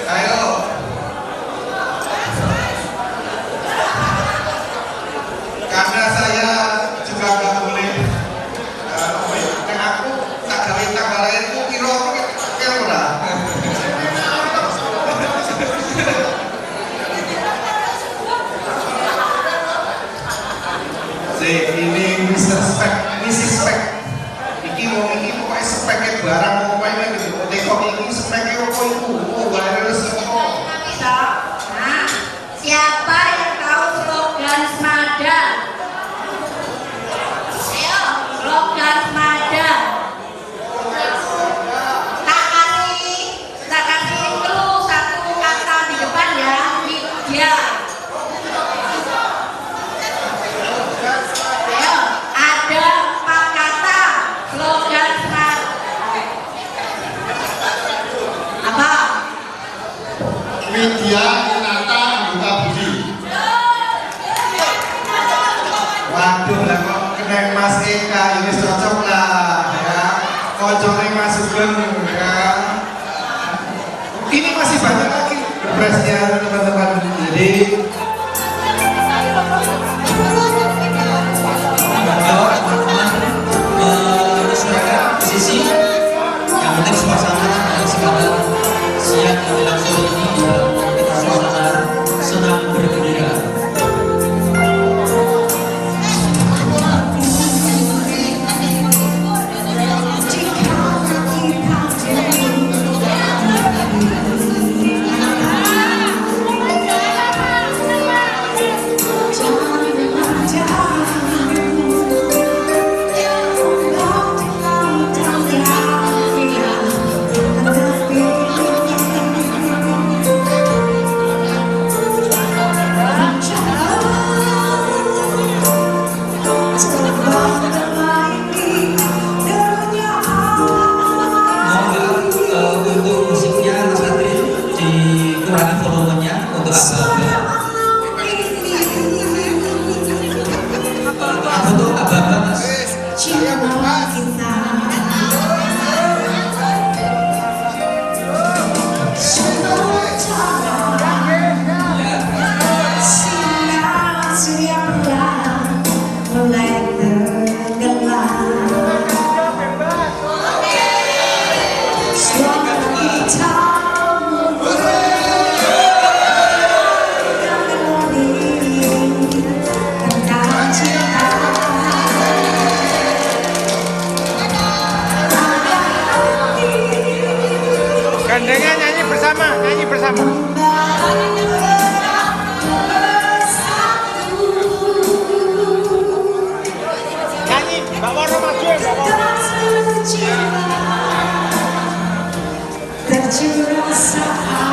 Ayo. Karena saya juga nggak boleh karena aku tak gawe tanggal lahirku kira ora. Ini Mr. Spek, Mrs. Spek. Iki mau ini pokoknya speknya barang pokoknya gitu. Tengok ini speknya apa itu? Oh, wireless apa? Nah, siapa yang tahu slogan Smada? Ayo, slogan Smada. Tak kasih clue 1 kata di depan ya. Media. Ayo, ada 4 kata slogan Smada. Apa? Media Nata Anggota Budi. Waduh lah kok kena Mas Eka ini cocok lah ya. Kocoknya Mas Sugeng ya. Ini masih banyak lagi berpresnya teman-teman. Jadi Sisi yang penting suasana dan segala siap langsung ini kita suasana senang bergembira. Jika kita Nyanyi bersama. Nyanyi, Mbak Waro maju ya, Mbak Waro. Tercurah saat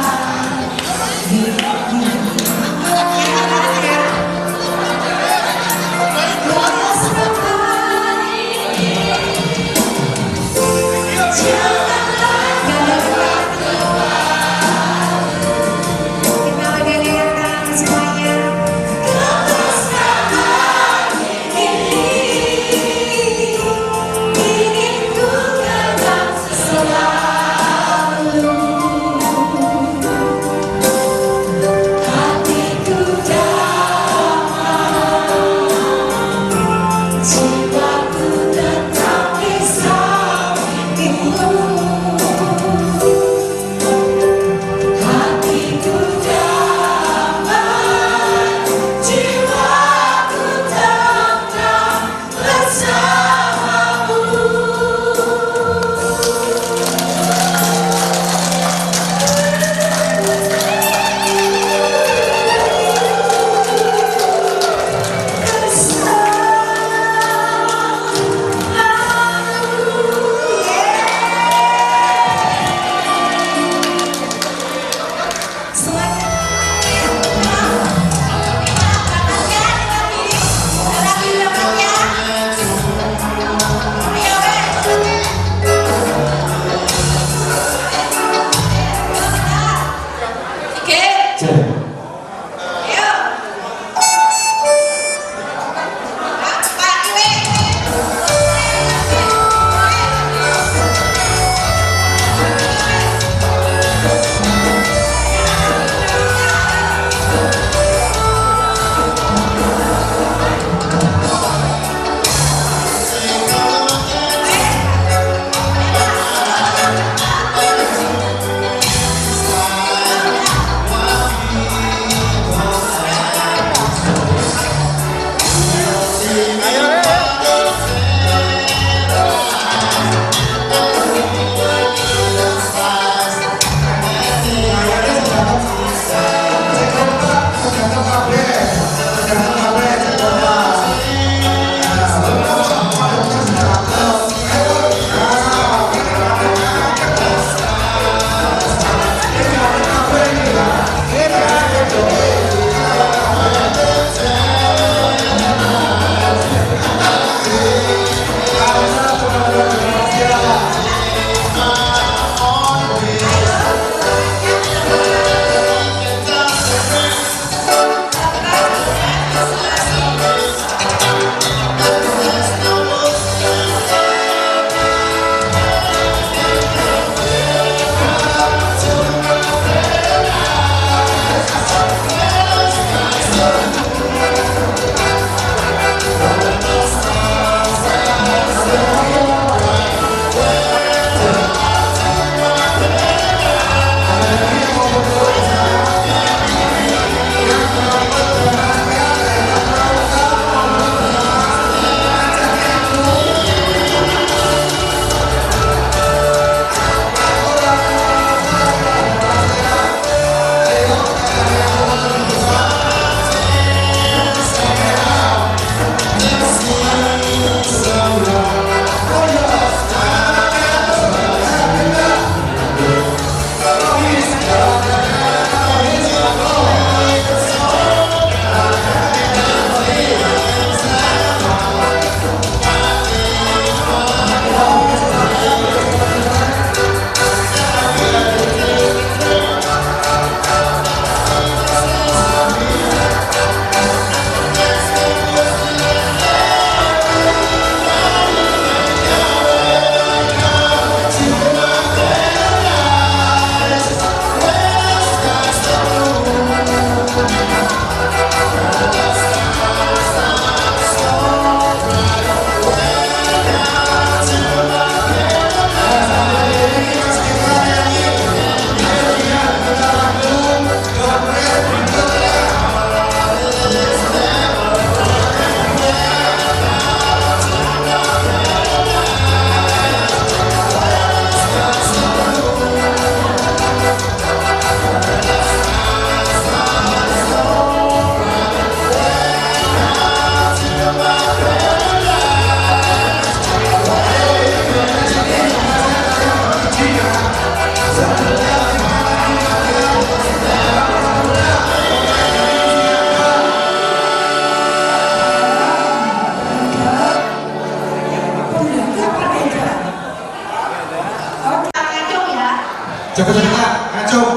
Cepet-cepetan, ngacung.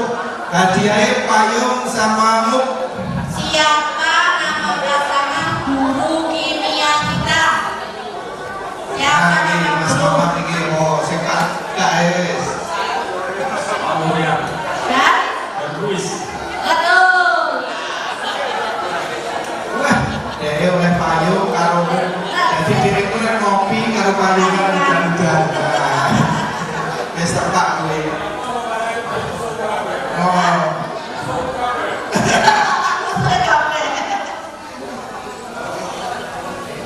Hadiahnya payung sama muk. Siapa nama pasangan guru kimia kita? Siapa Nah, ini nama Mas guru? Mamat ini, oh, sekat, guys. Dan? Betul. Wah, ya oleh payung karo muk. Jadi diriku nek ngopi karo payungan hujan-hujan. Wis tepak kowe. Oh.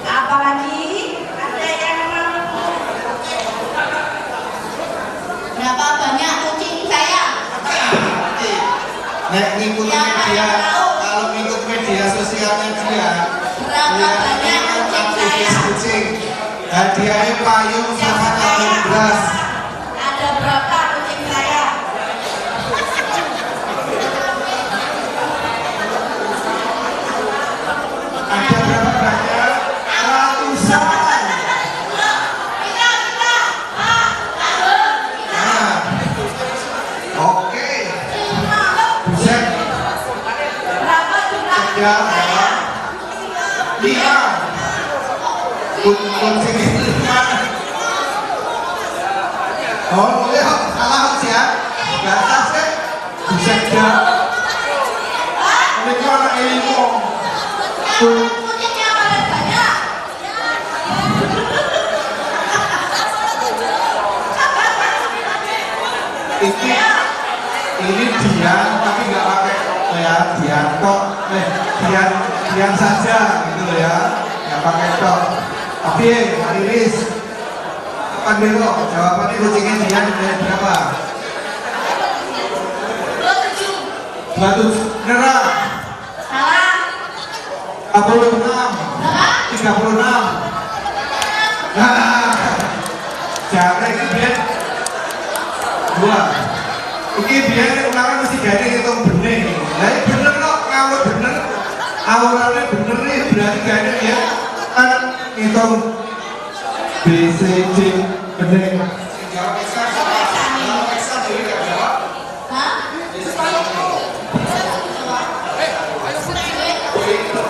Apalagi ada yang mau? Berapa banyak kucing saya? Nek ngikut media, kalau ngikut media sosialnya dia, Berapa banyak kucing saya? kucing. Hadiahnya payung sama tabung beras. Ada berapa kucing saya? Ada berapa banyak? Ratusan. Nah, oke. Buset, Berapa jumlah ya, saya? 5. Kucing 5. Oh, boleh kok. Salah kok sih ya. Gak atas ya. Buset ya. Ini kan anak ilmu. Kucingnya paling banyak. Ini Dian tapi nggak pakai ya Dian kok Dian saja gitu loh ya, nggak pakai tok. Tapi Mbak Iris kapan dulu jawabannya kucingnya Dian berapa? 27 nerah. Salah. 36 36. Nah, jangan ini biar 2. Oke, biar ulangan mesti gak hitung bener nih. Nah, ini bener kok, kalau bener awalnya bener nih, berarti gak ada ya. Kan hitung B, C, D, bener. Jawab Eksan, jawab Eksan, jadi gak jawab. Hah?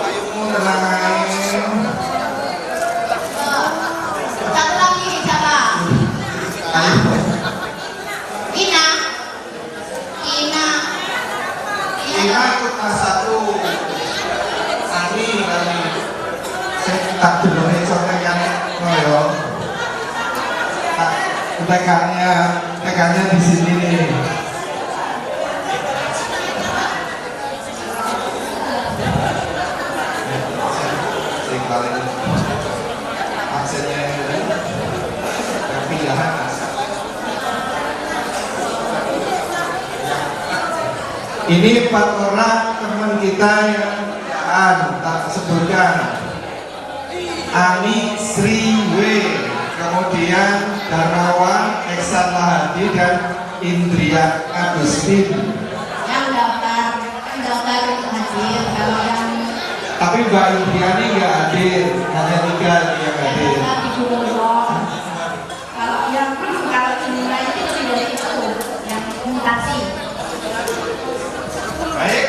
Ayumu tenang. Satu lagi siapa? Ina. Ina. Ina ikut A1. Ani. Saya tak dulu contekan ngoyo. Tekannya di sini nih. Yang paling aksennya ini pilihan. Ini 4 orang teman kita yang tak sebutkan. Ani Sri W, kemudian Darmawan Eksan Lahadi dan Indrian Agustin. Yang daftar untuk hadir. Kalau yang Tapi Mbak Indriani nggak hadir, hanya 3 yang hadir. di Gunung. Kalau yang kalau Indra itu lebih dari itu, yang mutasi. Baik.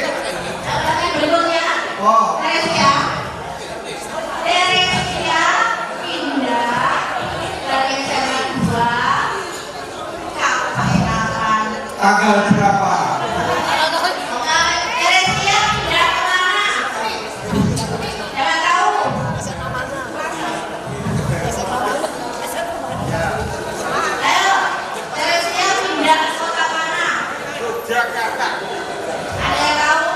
Yang berikutnya. Oh, Teresia pindah dari SMA 2 kapan? tanggal berapa? Teresia pindah kemana? Jangan tahu. Ayo, Teresia pindah ke kota mana? Jakarta. Ada yang tahu?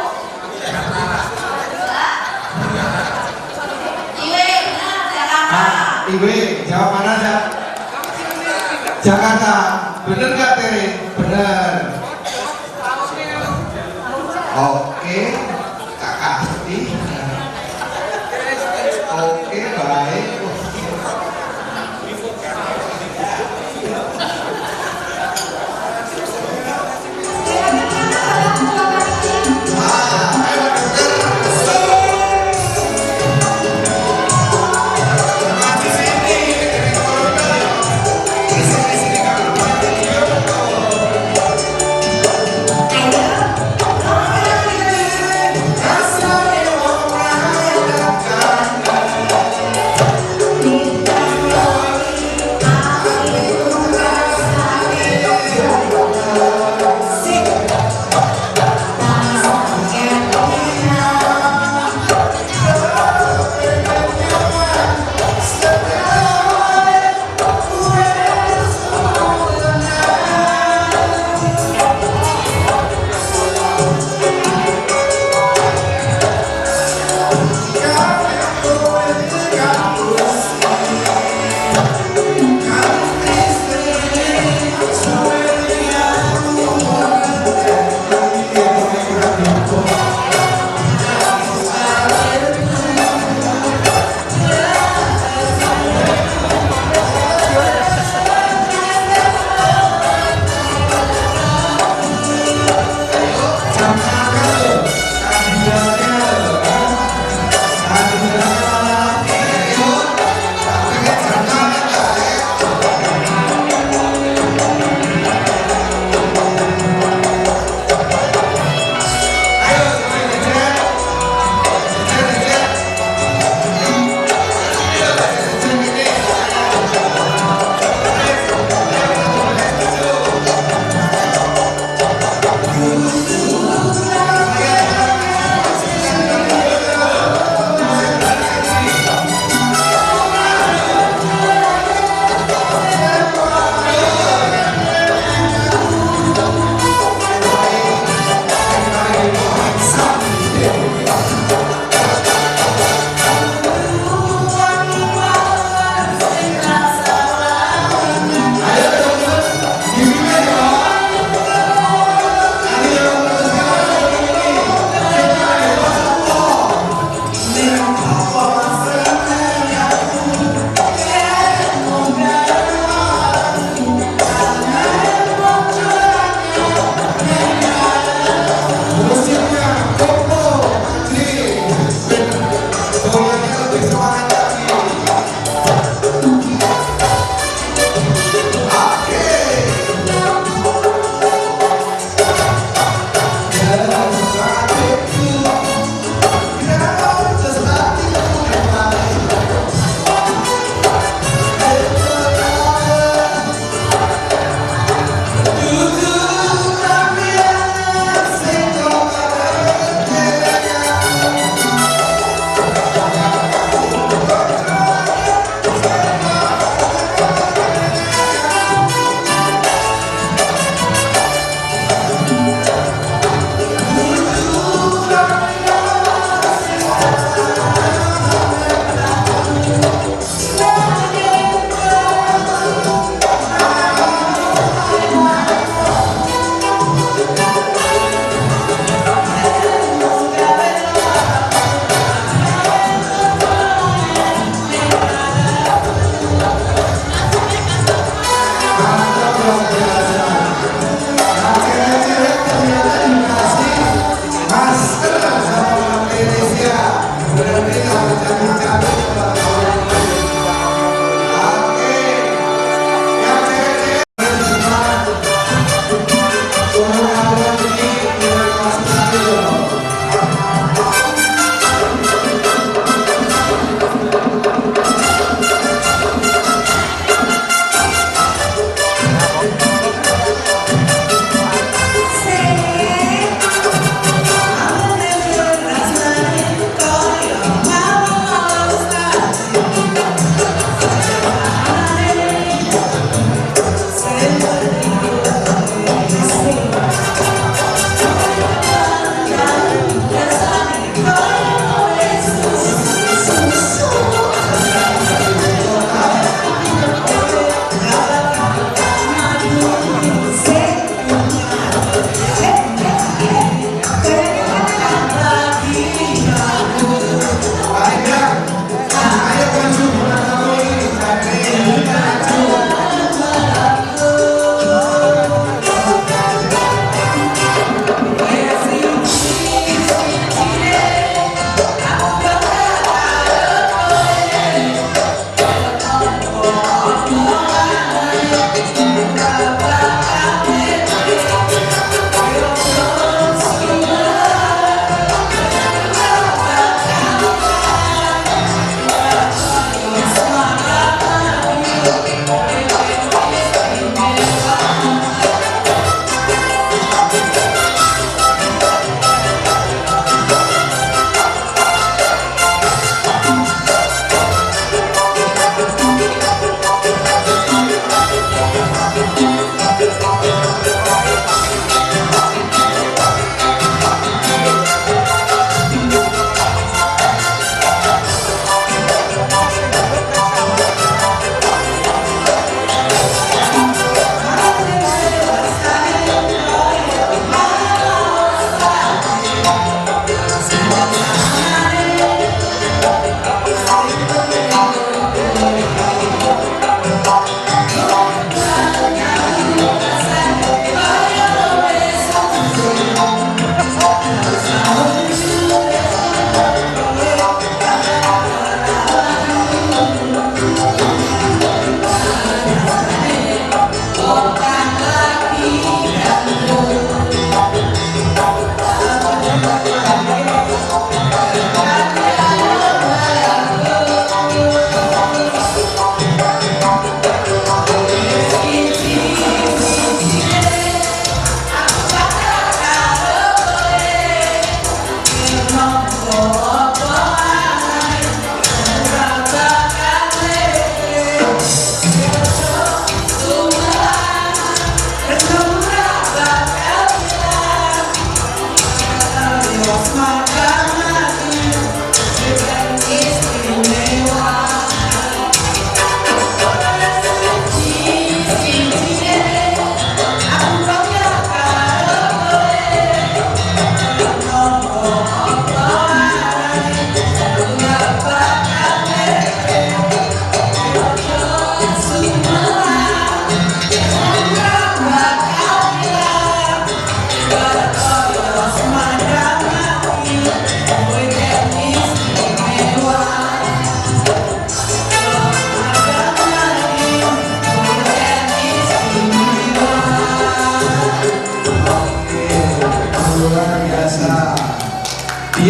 Iwe, benar, Jakarta. Iwe, jawab mana aja? Jakarta. Bener nggak Tere? Bener. Oke, kakak Asti. Oke, baik.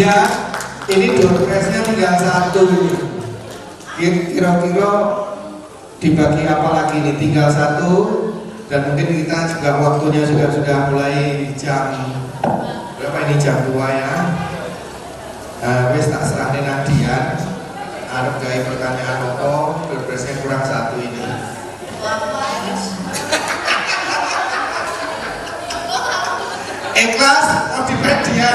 Nadia, ini door prize-nya tinggal 1. Kira-kira dibagi apa lagi nih? Tinggal 1. Dan mungkin kita juga waktunya sudah mulai jam berapa ini, jam 2 ya. Wes tak serahkan Nadia. Arep gawe pertanyaan apa? Door prize-nya kurang 1 ini. Ikhlas mau di media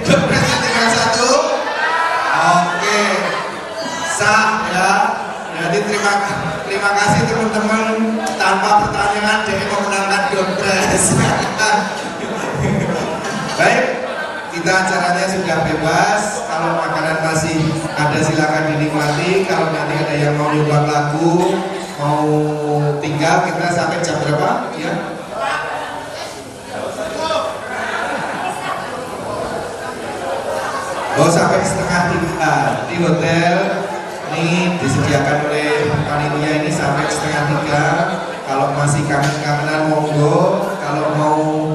door prize-nya tinggal 1. Oke, sah ya. Jadi terima kasih teman-teman, tanpa pertanyaan dia memenangkan door prize. Baik, kita acaranya sudah bebas. Kalau makanan masih ada silakan dinikmati. Kalau nanti ada yang mau nyumbang lagu, mau tinggal, kita sampai jam berapa? Ya. Oh, sampai 2:30 di hotel ini disediakan oleh panitia ini sampai 2:30. Kalau masih kangen-kangenan monggo, kalau mau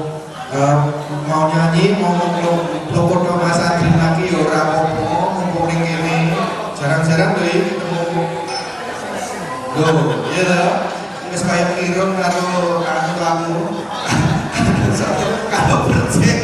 nyanyi, mau foto Mas Adri lagi ya ora apa-apa, mumpung ning kene. Jarang-jarang lho ketemu. Loh, iya lho. Wis kaya kirun karo kamu. Kalau bercek